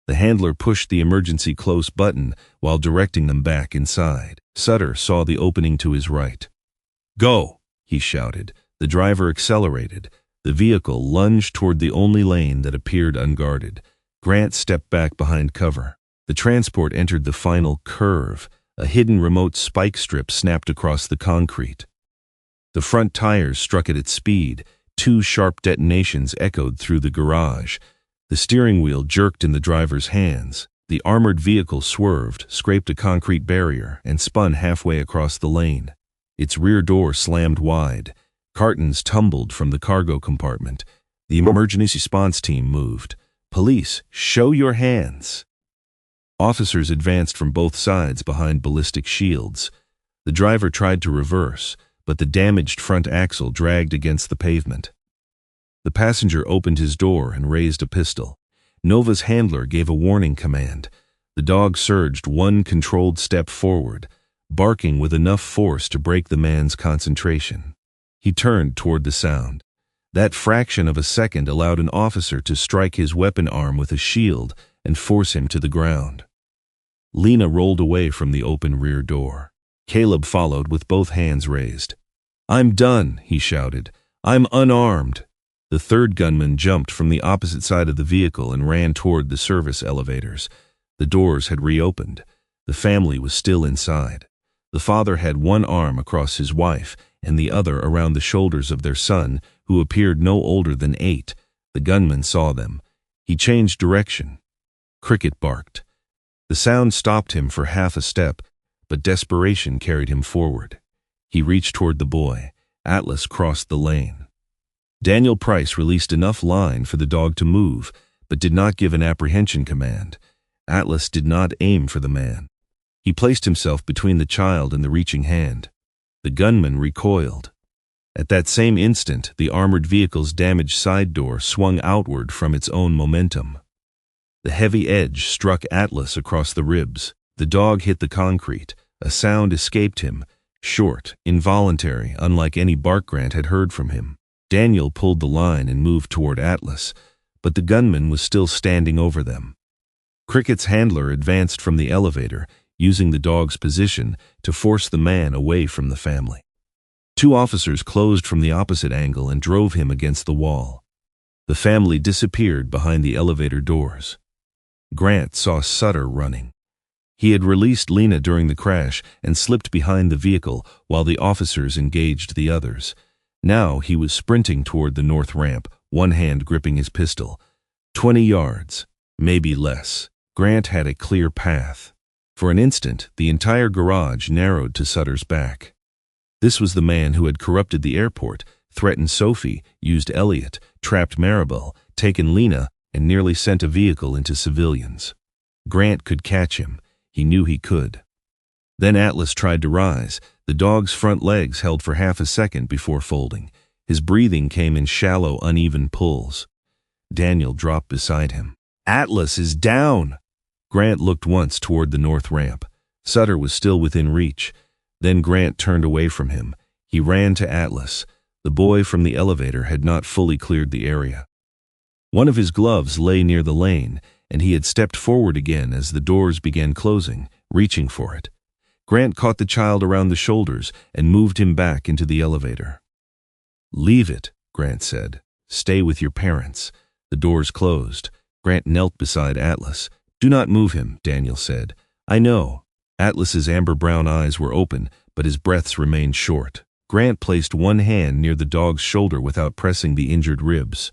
The handler pushed the emergency close button while directing them back inside. Sutter saw the opening to his right. "Go!" he shouted. The driver accelerated. The vehicle lunged toward the only lane that appeared unguarded. Grant stepped back behind cover. The transport entered the final curve. A hidden remote spike strip snapped across the concrete. The front tires struck at its speed. Two sharp detonations echoed through the garage. The steering wheel jerked in the driver's hands. The armored vehicle swerved, scraped a concrete barrier, and spun halfway across the lane. Its rear door slammed wide. Cartons tumbled from the cargo compartment. The emergency response team moved. "Police, show your hands." Officers advanced from both sides behind ballistic shields. The driver tried to reverse, but the damaged front axle dragged against the pavement. The passenger opened his door and raised a pistol. Nova's handler gave a warning command. The dog surged one controlled step forward, barking with enough force to break the man's concentration. He turned toward the sound. That fraction of a second allowed an officer to strike his weapon arm with a shield and force him to the ground. Lena rolled away from the open rear door. Caleb followed with both hands raised. "I'm done," he shouted. "I'm unarmed." The third gunman jumped from the opposite side of the vehicle and ran toward the service elevators. The doors had reopened. The family was still inside. The father had one arm across his wife and the other around the shoulders of their son, who appeared no older than 8. The gunman saw them. He changed direction. Cricket barked. The sound stopped him for half a step, but desperation carried him forward. He reached toward the boy. Atlas crossed the lane. Daniel Price released enough line for the dog to move, but did not give an apprehension command. Atlas did not aim for the man. He placed himself between the child and the reaching hand. The gunman recoiled. At that same instant, the armored vehicle's damaged side door swung outward from its own momentum. The heavy edge struck Atlas across the ribs. The dog hit the concrete. A sound escaped him, short, involuntary, unlike any bark Grant had heard from him. Daniel pulled the line and moved toward Atlas, but the gunman was still standing over them. Cricket's handler advanced from the elevator, using the dog's position to force the man away from the family. Two officers closed from the opposite angle and drove him against the wall. The family disappeared behind the elevator doors. Grant saw Sutter running. He had released Lena during the crash and slipped behind the vehicle while the officers engaged the others. Now he was sprinting toward the north ramp, one hand gripping his pistol. 20 yards, maybe less. Grant had a clear path. For an instant, the entire garage narrowed to Sutter's back. This was the man who had corrupted the airport, threatened Sophie, used Elliot, trapped Maribel, taken Lena, and nearly sent a vehicle into civilians. Grant could catch him. He knew he could. Then Atlas tried to rise. The dog's front legs held for half a second before folding. His breathing came in shallow, uneven pulls. Daniel dropped beside him. "Atlas is down!" Grant looked once toward the north ramp. Sutter was still within reach. Then Grant turned away from him. He ran to Atlas. The boy from the elevator had not fully cleared the area. One of his gloves lay near the lane, and he had stepped forward again as the doors began closing, reaching for it. Grant caught the child around the shoulders and moved him back into the elevator. "Leave it," Grant said. "Stay with your parents." The doors closed. Grant knelt beside Atlas. "Do not move him," Daniel said. "I know." Atlas's amber-brown eyes were open, but his breaths remained short. Grant placed one hand near the dog's shoulder without pressing the injured ribs.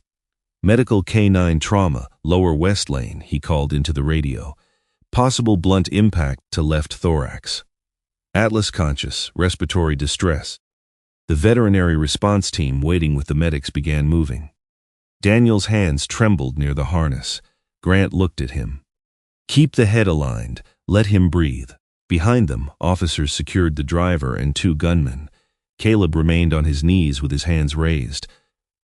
"Medical K9 trauma, lower west lane," he called into the radio. "Possible blunt impact to left thorax. Atlas conscious, respiratory distress." The veterinary response team waiting with the medics began moving. Daniel's hands trembled near the harness. Grant looked at him. "Keep the head aligned. Let him breathe." Behind them, officers secured the driver and 2 gunmen. Caleb remained on his knees with his hands raised.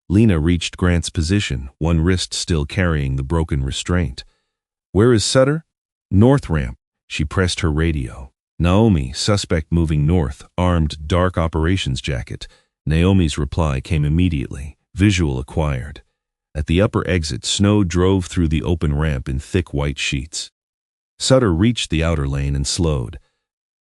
Lena reached Grant's position, one wrist still carrying the broken restraint. "Where is Sutter?" "North ramp." She pressed her radio. "Naomi, suspect moving north, armed, dark operations jacket." Naomi's reply came immediately. Visual acquired. At the upper exit, snow drove through the open ramp in thick white sheets. Sutter reached the outer lane and slowed.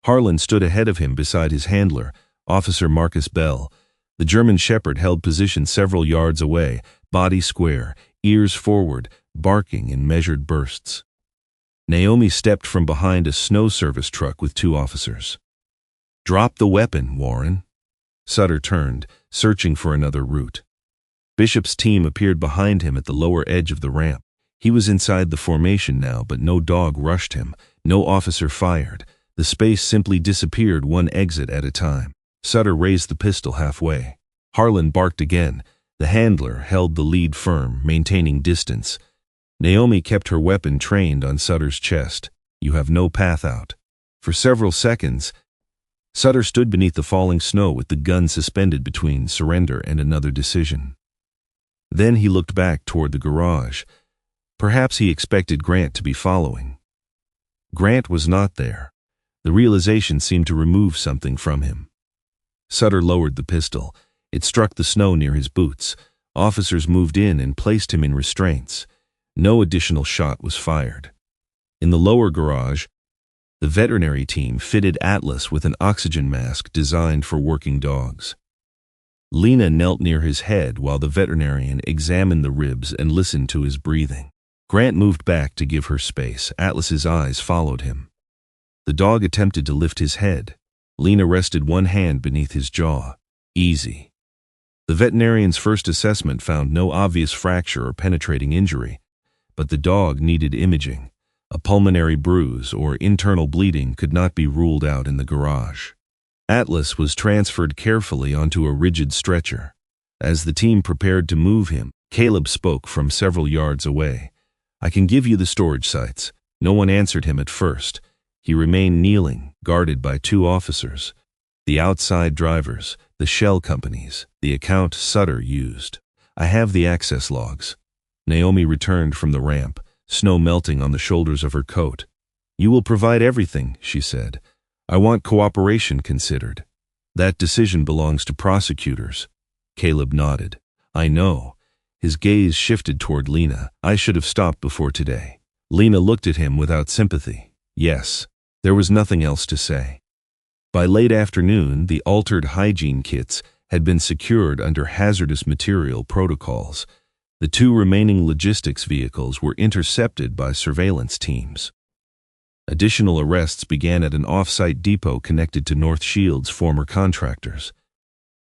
Harlan stood ahead of him beside his handler, Officer Marcus Bell. The German shepherd held position several yards away, body square, ears forward, barking in measured bursts. Naomi stepped from behind a snow service truck with 2 officers. "Drop the weapon, Warren." Sutter turned, searching for another route. Bishop's team appeared behind him at the lower edge of the ramp. He was inside the formation now, but no dog rushed him, no officer fired. The space simply disappeared, one exit at a time. Sutter raised the pistol halfway. Harlan barked again. The handler held the lead firm, maintaining distance. Naomi kept her weapon trained on Sutter's chest. "You have no path out." For several seconds, Sutter stood beneath the falling snow with the gun suspended between surrender and another decision. Then he looked back toward the garage. Perhaps he expected Grant to be following. Grant was not there. The realization seemed to remove something from him. Sutter lowered the pistol. It struck the snow near his boots. Officers moved in and placed him in restraints. No additional shot was fired. In the lower garage, the veterinary team fitted Atlas with an oxygen mask designed for working dogs. Lena knelt near his head while the veterinarian examined the ribs and listened to his breathing. Grant moved back to give her space. Atlas's eyes followed him. The dog attempted to lift his head. Lena rested one hand beneath his jaw. "Easy." The veterinarian's first assessment found no obvious fracture or penetrating injury, but the dog needed imaging. A pulmonary bruise or internal bleeding could not be ruled out in the garage. Atlas was transferred carefully onto a rigid stretcher. As the team prepared to move him, Caleb spoke from several yards away. "I can give you the storage sites." No one answered him at first. He remained kneeling, guarded by 2 officers. The outside drivers, the shell companies, the account Sutter used. "I have the access logs." Naomi returned from the ramp, snow melting on the shoulders of her coat. "You will provide everything," she said. "I want cooperation considered." "That decision belongs to prosecutors." Caleb nodded. "I know." His gaze shifted toward Lena. "I should have stopped before today." Lena looked at him without sympathy. Yes, there was nothing else to say. By late afternoon, the altered hygiene kits had been secured under hazardous material protocols. The 2 remaining logistics vehicles were intercepted by surveillance teams. Additional arrests began at an off-site depot connected to North Shield's former contractors.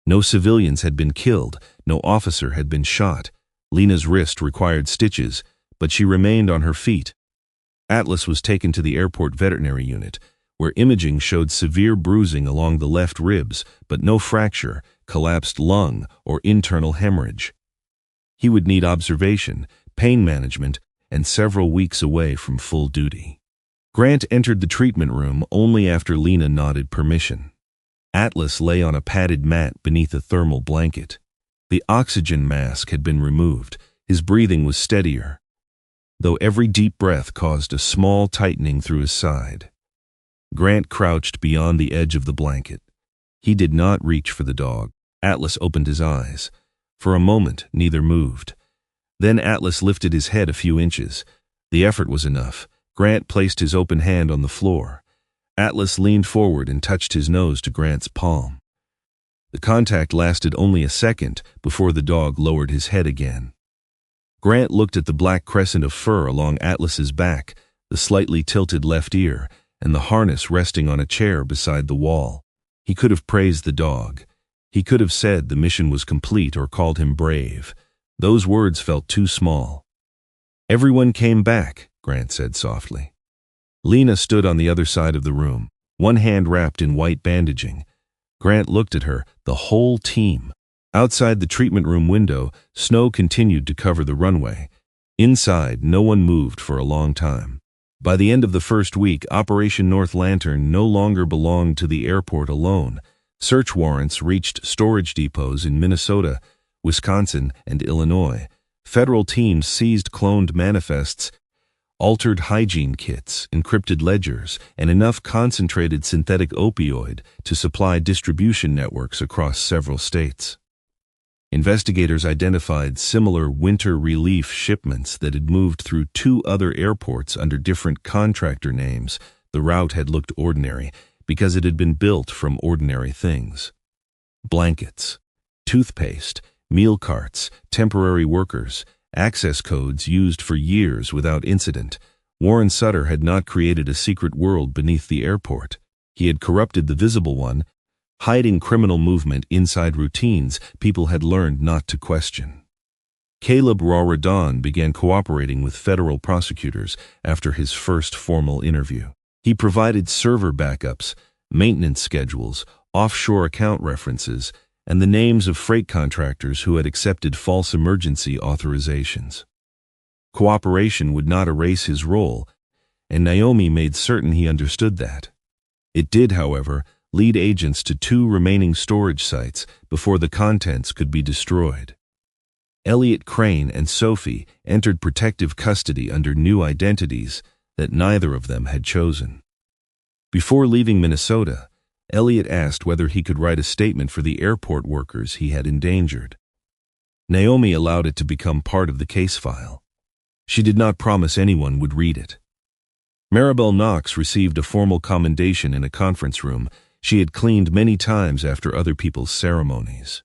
No civilians had been killed, no officer had been shot. Lena's wrist required stitches, but she remained on her feet. Atlas was taken to the airport veterinary unit, where imaging showed severe bruising along the left ribs, but no fracture, collapsed lung, or internal hemorrhage. He would need observation, pain management, and several weeks away from full duty. Grant entered the treatment room only after Lena nodded permission. Atlas lay on a padded mat beneath a thermal blanket. The oxygen mask had been removed. His breathing was steadier, though every deep breath caused a small tightening through his side. Grant crouched beyond the edge of the blanket. He did not reach for the dog. Atlas opened his eyes. For a moment, neither moved. Then Atlas lifted his head a few inches. The effort was enough. Grant placed his open hand on the floor. Atlas leaned forward and touched his nose to Grant's palm. The contact lasted only a second before the dog lowered his head again. Grant looked at the black crescent of fur along Atlas's back, the slightly tilted left ear, and the harness resting on a chair beside the wall. He could have praised the dog. He could have said the mission was complete or called him brave. Those words felt too small. "Everyone came back," Grant said softly. Lena stood on the other side of the room, one hand wrapped in white bandaging. Grant looked at her, the whole team. Outside the treatment room window, snow continued to cover the runway. Inside, no one moved for a long time. By the end of the first week, Operation North Lantern no longer belonged to the airport alone. Search warrants reached storage depots in Minnesota, Wisconsin, and Illinois. Federal teams seized cloned manifests, altered hygiene kits, encrypted ledgers, and enough concentrated synthetic opioid to supply distribution networks across several states. Investigators identified similar winter relief shipments that had moved through 2 other airports under different contractor names. The route had looked ordinary because it had been built from ordinary things. Blankets, toothpaste, meal carts, temporary workers, access codes used for years without incident. Warren Sutter had not created a secret world beneath the airport. He had corrupted the visible one, hiding criminal movement inside routines people had learned not to question. Caleb Rawradon began cooperating with federal prosecutors after his first formal interview. He provided server backups, maintenance schedules, offshore account references, and the names of freight contractors who had accepted false emergency authorizations. Cooperation would not erase his role, and Naomi made certain he understood that. It did, however, lead agents to 2 remaining storage sites before the contents could be destroyed. Elliot Crane and Sophie entered protective custody under new identities that neither of them had chosen. Before leaving Minnesota, Elliot asked whether he could write a statement for the airport workers he had endangered. Naomi allowed it to become part of the case file. She did not promise anyone would read it. Maribel Knox received a formal commendation in a conference room she had cleaned many times after other people's ceremonies.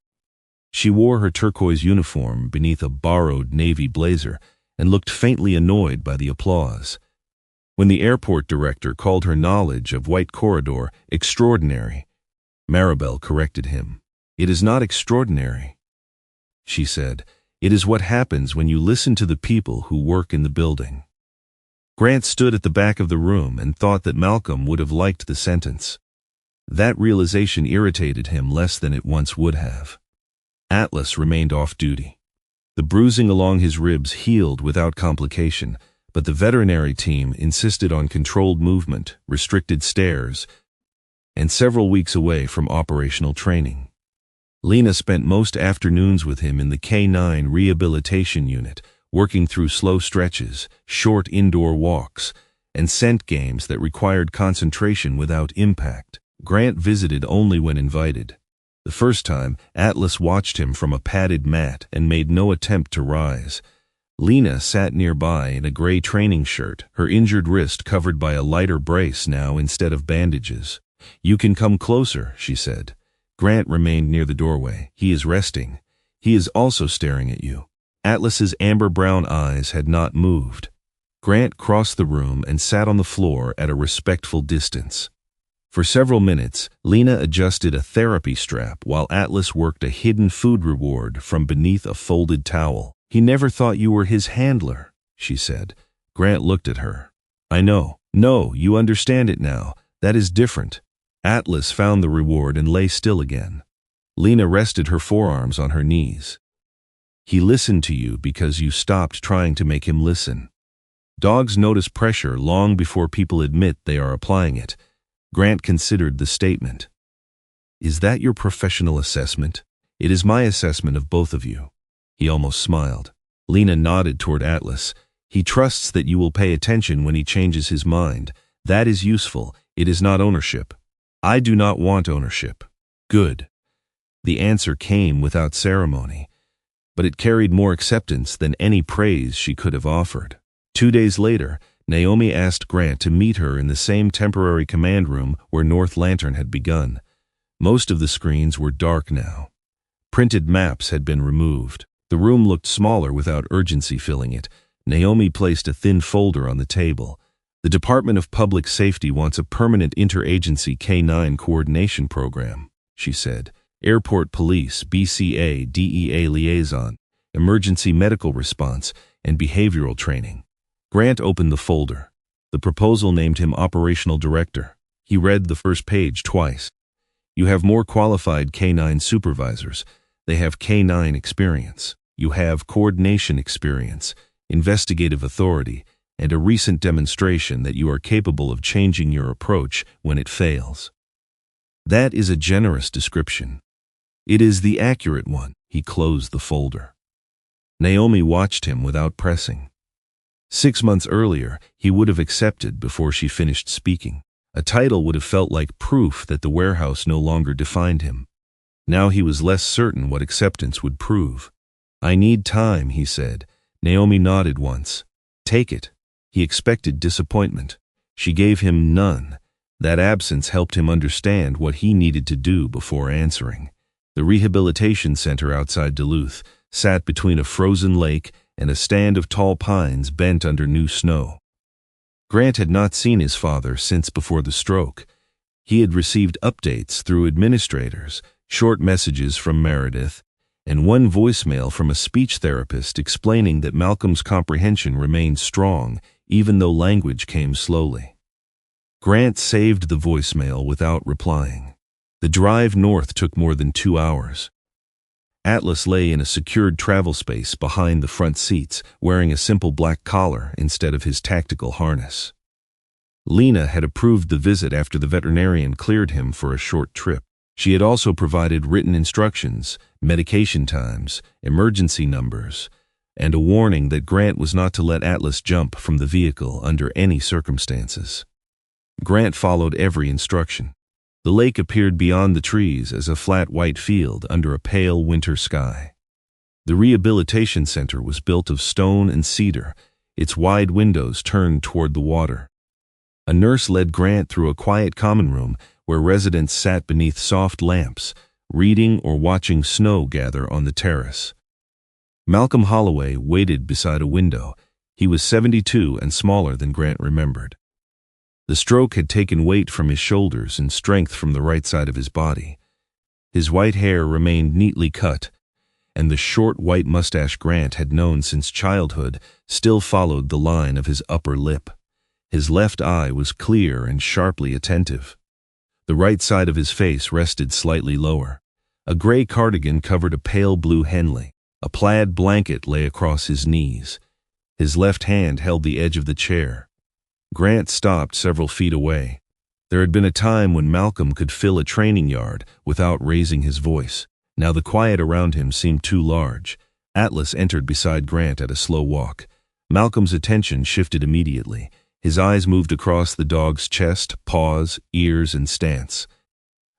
She wore her turquoise uniform beneath a borrowed navy blazer and looked faintly annoyed by the applause. When the airport director called her knowledge of White Corridor extraordinary, Maribel corrected him. "It is not extraordinary," she said. "It is what happens when you listen to the people who work in the building." Grant stood at the back of the room and thought that Malcolm would have liked the sentence. That realization irritated him less than it once would have. Atlas remained off duty. The bruising along his ribs healed without complication, but the veterinary team insisted on controlled movement, restricted stares, and several weeks away from operational training. Lena spent most afternoons with him in the K9 rehabilitation unit, working through slow stretches, short indoor walks, and scent games that required concentration without impact. Grant visited only when invited. The first time, Atlas watched him from a padded mat and made no attempt to rise. Lena sat nearby in a gray training shirt, her injured wrist covered by a lighter brace now instead of bandages. "You can come closer," she said. Grant remained near the doorway. "He is resting. He is also staring at you." Atlas's amber-brown eyes had not moved. Grant crossed the room and sat on the floor at a respectful distance. For several minutes, Lena adjusted a therapy strap while Atlas worked a hidden food reward from beneath a folded towel. "He never thought you were his handler," she said. Grant looked at her. "I know. No, you understand it now. That is different." Atlas found the reward and lay still again. Lena rested her forearms on her knees. "He listened to you because you stopped trying to make him listen. Dogs notice pressure long before people admit they are applying it." Grant considered the statement. "Is that your professional assessment?" "It is my assessment of both of you." He almost smiled. Lena nodded toward Atlas. "He trusts that you will pay attention when he changes his mind. That is useful. It is not ownership." "I do not want ownership." "Good." The answer came without ceremony, but it carried more acceptance than any praise she could have offered. 2 days later, Naomi asked Grant to meet her in the same temporary command room where North Lantern had begun. Most of the screens were dark now. Printed maps had been removed. The The room looked smaller without urgency filling it. Naomi placed a thin folder on the table. The Department of Public Safety wants a permanent interagency K-9 coordination program, she said. Airport Police, BCA, DEA liaison, emergency medical response, and behavioral training. Grant opened the folder. The proposal named him operational director. He read the first page twice. You have more qualified K-9 supervisors. They have K-9 experience. You have coordination experience, investigative authority, and a recent demonstration that you are capable of changing your approach when it fails. That is a generous description. It is the accurate one. He closed the folder. Naomi watched him without pressing. 6 months earlier, he would have accepted before she finished speaking. A title would have felt like proof that the warehouse no longer defined him. Now he was less certain what acceptance would prove. I need time, he said. Naomi nodded once. Take it. He expected disappointment. She gave him none. That absence helped him understand what he needed to do before answering. The rehabilitation center outside Duluth sat between a frozen lake and a stand of tall pines bent under new snow. Grant had not seen his father since before the stroke. He had received updates through administrators, short messages from Meredith, and one voicemail from a speech therapist explaining that Malcolm's comprehension remained strong even though language came slowly. Grant saved the voicemail without replying. The drive north took more than 2 hours. Atlas lay in a secured travel space behind the front seats, wearing a simple black collar instead of his tactical harness. Lena had approved the visit after the veterinarian cleared him for a short trip. She had also provided written instructions, medication times, emergency numbers, and a warning that Grant was not to let Atlas jump from the vehicle under any circumstances. Grant followed every instruction. The lake appeared beyond the trees as a flat white field under a pale winter sky. The rehabilitation center was built of stone and cedar, its wide windows turned toward the water. A nurse led Grant through a quiet common room where residents sat beneath soft lamps, reading or watching snow gather on the terrace. Malcolm Holloway waited beside a window. He was 72 and smaller than Grant remembered. The stroke had taken weight from his shoulders and strength from the right side of his body. His white hair remained neatly cut, and the short white mustache Grant had known since childhood still followed the line of his upper lip. His left eye was clear and sharply attentive. The right side of his face rested slightly lower. A gray cardigan covered a pale blue Henley. A plaid blanket lay across his knees. His left hand held the edge of the chair. Grant stopped several feet away. There had been a time when Malcolm could fill a training yard without raising his voice. Now the quiet around him seemed too large. Atlas entered beside Grant at a slow walk. Malcolm's attention shifted immediately. His eyes moved across the dog's chest, paws, ears, and stance.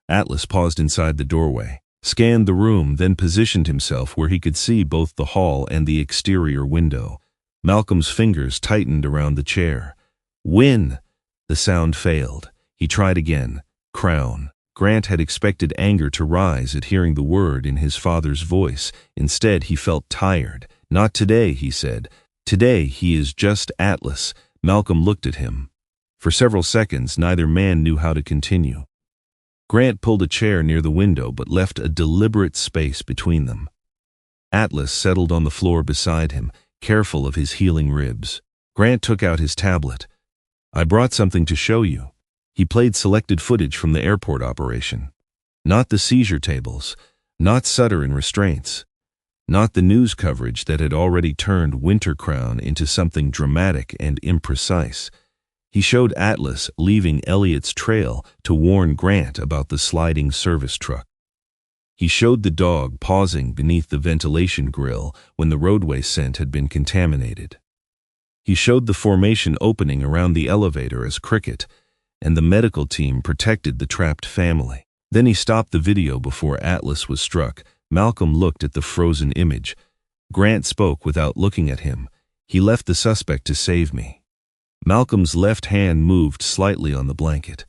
Atlas paused inside the doorway, scanned the room, then positioned himself where he could see both the hall and the exterior window. Malcolm's fingers tightened around the chair. Win! The sound failed. He tried again. Crown. Grant had expected anger to rise at hearing the word in his father's voice. Instead, he felt tired. Not today, he said. Today, he is just Atlas. Malcolm looked at him. For several seconds, neither man knew how to continue. Grant pulled a chair near the window but left a deliberate space between them. Atlas settled on the floor beside him, careful of his healing ribs. Grant took out his tablet. I brought something to show you. He played selected footage from the airport operation. Not the seizure tables, not Sutter in restraints, not the news coverage that had already turned Winter Crown into something dramatic and imprecise. He showed Atlas leaving Elliott's trail to warn Grant about the sliding service truck. He showed the dog pausing beneath the ventilation grill when the roadway scent had been contaminated. He showed the formation opening around the elevator as cricket, and the medical team protected the trapped family. Then he stopped the video before Atlas was struck. Malcolm looked at the frozen image. Grant spoke without looking at him. He left the suspect to save me. Malcolm's left hand moved slightly on the blanket.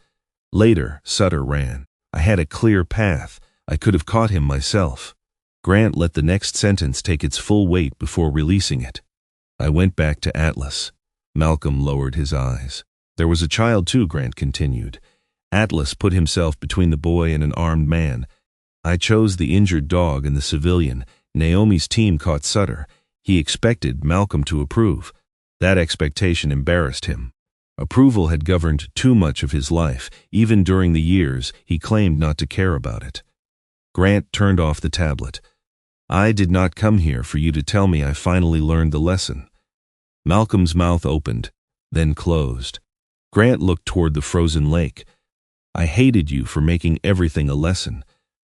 Later, Sutter ran. I had a clear path. I could have caught him myself. Grant let the next sentence take its full weight before releasing it. I went back to Atlas. Malcolm lowered his eyes. There was a child too, Grant continued. Atlas put himself between the boy and an armed man. I chose the injured dog and the civilian. Naomi's team caught Sutter. He expected Malcolm to approve. That expectation embarrassed him. Approval had governed too much of his life, even during the years he claimed not to care about it. Grant turned off the tablet. I did not come here for you to tell me I finally learned the lesson. Malcolm's mouth opened, then closed. Grant looked toward the frozen lake. I hated you for making everything a lesson.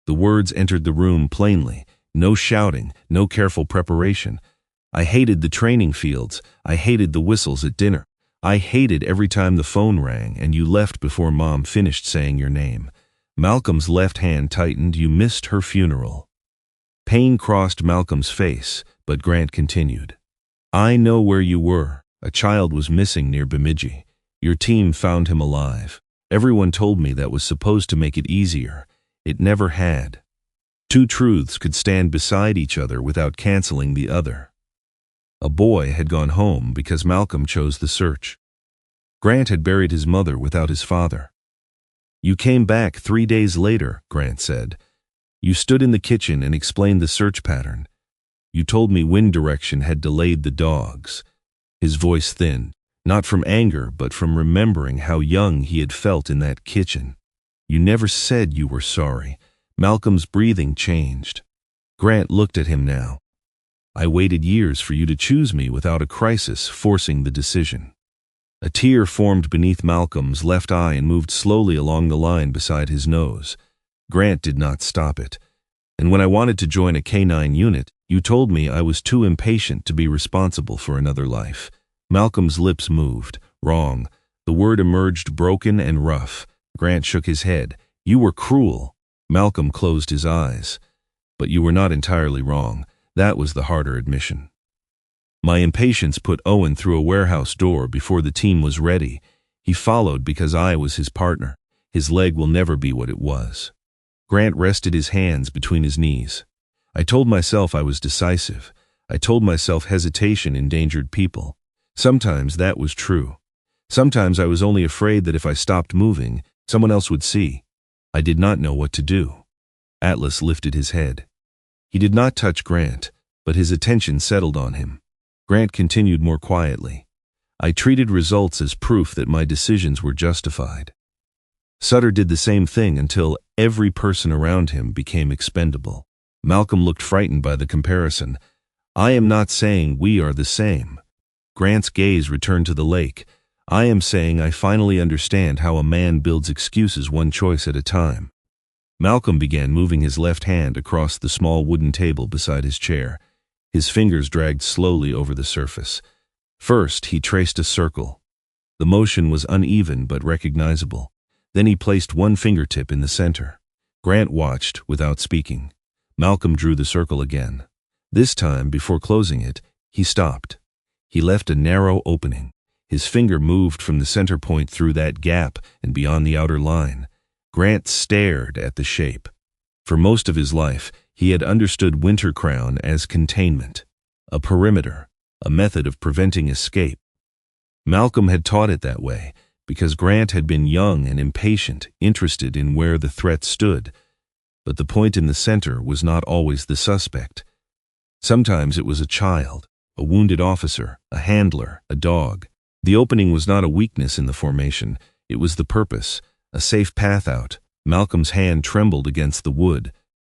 The words entered the room plainly. No shouting, no careful preparation. I hated the training fields. I hated the whistles at dinner. I hated every time the phone rang and you left before Mom finished saying your name. Malcolm's left hand tightened. You missed her funeral. Pain crossed Malcolm's face, but Grant continued. I know where you were. A child was missing near Bemidji. Your team found him alive. Everyone told me that was supposed to make it easier. It never had. Two truths could stand beside each other without canceling the other. A boy had gone home because Malcolm chose the search. Grant had buried his mother without his father. You came back 3 days later, Grant said. You stood in the kitchen and explained the search pattern. You told me wind direction had delayed the dogs. His voice thinned, not from anger, but from remembering how young he had felt in that kitchen. You never said you were sorry. Malcolm's breathing changed. Grant looked at him now. I waited years for you to choose me without a crisis forcing the decision. A tear formed beneath Malcolm's left eye and moved slowly along the line beside his nose. Grant did not stop it. And when I wanted to join a K-9 unit, you told me I was too impatient to be responsible for another life. Malcolm's lips moved. Wrong. The word emerged broken and rough. Grant shook his head. You were cruel. Malcolm closed his eyes. But you were not entirely wrong. That was the harder admission. My impatience put Owen through a warehouse door before the team was ready. He followed because I was his partner. His leg will never be what it was. Grant rested his hands between his knees. I told myself I was decisive. I told myself hesitation endangered people. Sometimes that was true. Sometimes I was only afraid that if I stopped moving, someone else would see. I did not know what to do. Atlas lifted his head. He did not touch Grant, but his attention settled on him. Grant continued more quietly. I treated results as proof that my decisions were justified. Sutter did the same thing until every person around him became expendable. Malcolm looked frightened by the comparison. I am not saying we are the same. Grant's gaze returned to the lake. I am saying I finally understand how a man builds excuses one choice at a time. Malcolm began moving his left hand across the small wooden table beside his chair. His fingers dragged slowly over the surface. First, he traced a circle. The motion was uneven but recognizable. Then he placed one fingertip in the center. Grant watched without speaking. Malcolm drew the circle again. This time, before closing it, he stopped. He left a narrow opening. His finger moved from the center point through that gap and beyond the outer line. Grant stared at the shape. For most of his life, he had understood Winter Crown as containment, a perimeter, a method of preventing escape. Malcolm had taught it that way because Grant had been young and impatient, interested in where the threat stood. But the point in the center was not always the suspect. Sometimes it was a child, a wounded officer, a handler, a dog. The opening was not a weakness in the formation, it was the purpose. A safe path out. Malcolm's hand trembled against the wood.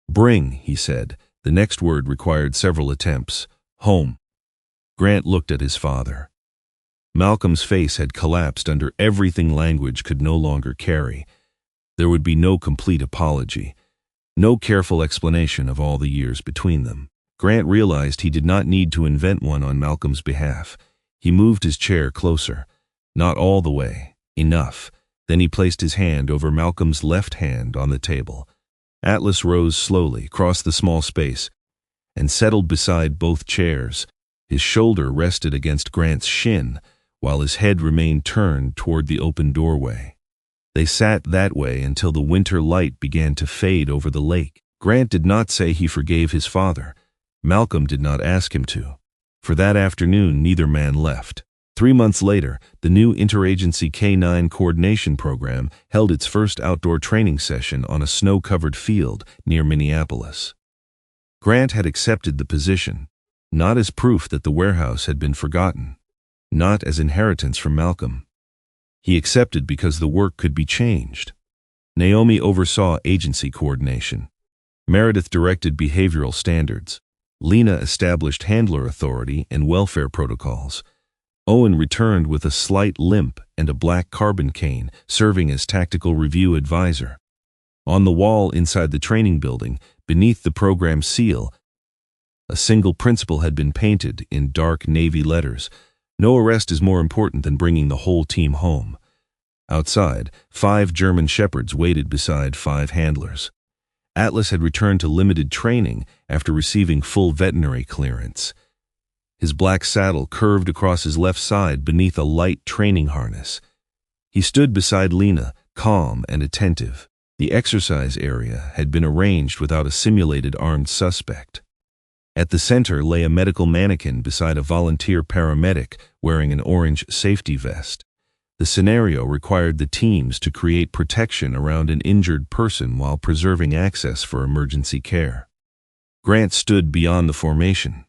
Bring, he said. The next word required several attempts. Home. Grant looked at his father. Malcolm's face had collapsed under everything language could no longer carry. There would be no complete apology, no careful explanation of all the years between them. Grant realized he did not need to invent one on Malcolm's behalf. He moved his chair closer. Not all the way. Enough. Then he placed his hand over Malcolm's left hand on the table. Atlas rose slowly, crossed the small space, and settled beside both chairs. His shoulder rested against Grant's shin, while his head remained turned toward the open doorway. They sat that way until the winter light began to fade over the lake. Grant did not say he forgave his father. Malcolm did not ask him to. For that afternoon, neither man left. 3 months later, the new Interagency K-9 Coordination Program held its first outdoor training session on a snow-covered field near Minneapolis. Grant had accepted the position, not as proof that the warehouse had been forgotten, not as inheritance from Malcolm. He accepted because the work could be changed. Naomi oversaw agency coordination. Meredith directed behavioral standards. Lena established handler authority and welfare protocols. Owen returned with a slight limp and a black carbon cane, serving as tactical review advisor. On the wall inside the training building, beneath the program seal, a single principle had been painted in dark navy letters: "No arrest is more important than bringing the whole team home." Outside, 5 German shepherds waited beside 5 handlers. Atlas had returned to limited training after receiving full veterinary clearance. His black saddle curved across his left side beneath a light training harness. He stood beside Lena, calm and attentive. The exercise area had been arranged without a simulated armed suspect. At the center lay a medical mannequin beside a volunteer paramedic wearing an orange safety vest. The scenario required the teams to create protection around an injured person while preserving access for emergency care. Grant stood beyond the formation.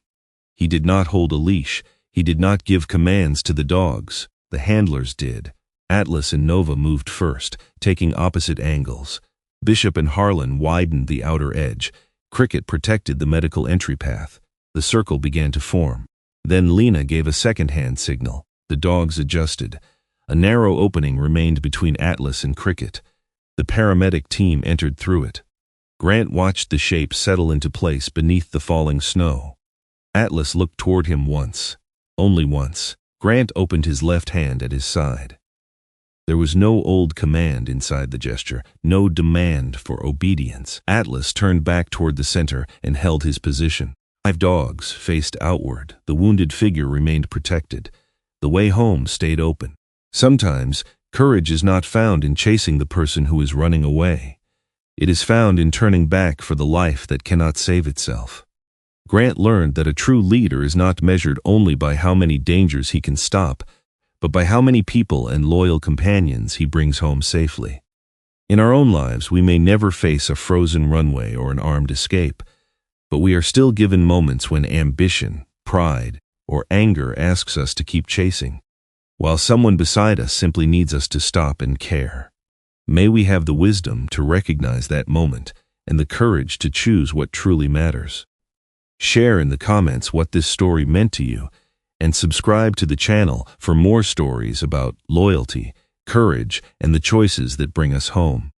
He did not hold a leash. He did not give commands to the dogs. The handlers did. Atlas and Nova moved first, taking opposite angles. Bishop and Harlan widened the outer edge. Cricket protected the medical entry path. The circle began to form. Then Lena gave a second-hand signal. The dogs adjusted. A narrow opening remained between Atlas and Cricket. The paramedic team entered through it. Grant watched the shape settle into place beneath the falling snow. Atlas looked toward him once. Only once. Grant opened his left hand at his side. There was no old command inside the gesture, no demand for obedience. Atlas turned back toward the center and held his position. 5 dogs faced outward. The wounded figure remained protected. The way home stayed open. Sometimes, courage is not found in chasing the person who is running away. It is found in turning back for the life that cannot save itself. Grant learned that a true leader is not measured only by how many dangers he can stop, but by how many people and loyal companions he brings home safely. In our own lives, we may never face a frozen runway or an armed escape, but we are still given moments when ambition, pride, or anger asks us to keep chasing, while someone beside us simply needs us to stop and care. May we have the wisdom to recognize that moment and the courage to choose what truly matters. Share in the comments what this story meant to you, and subscribe to the channel for more stories about loyalty, courage, and the choices that bring us home.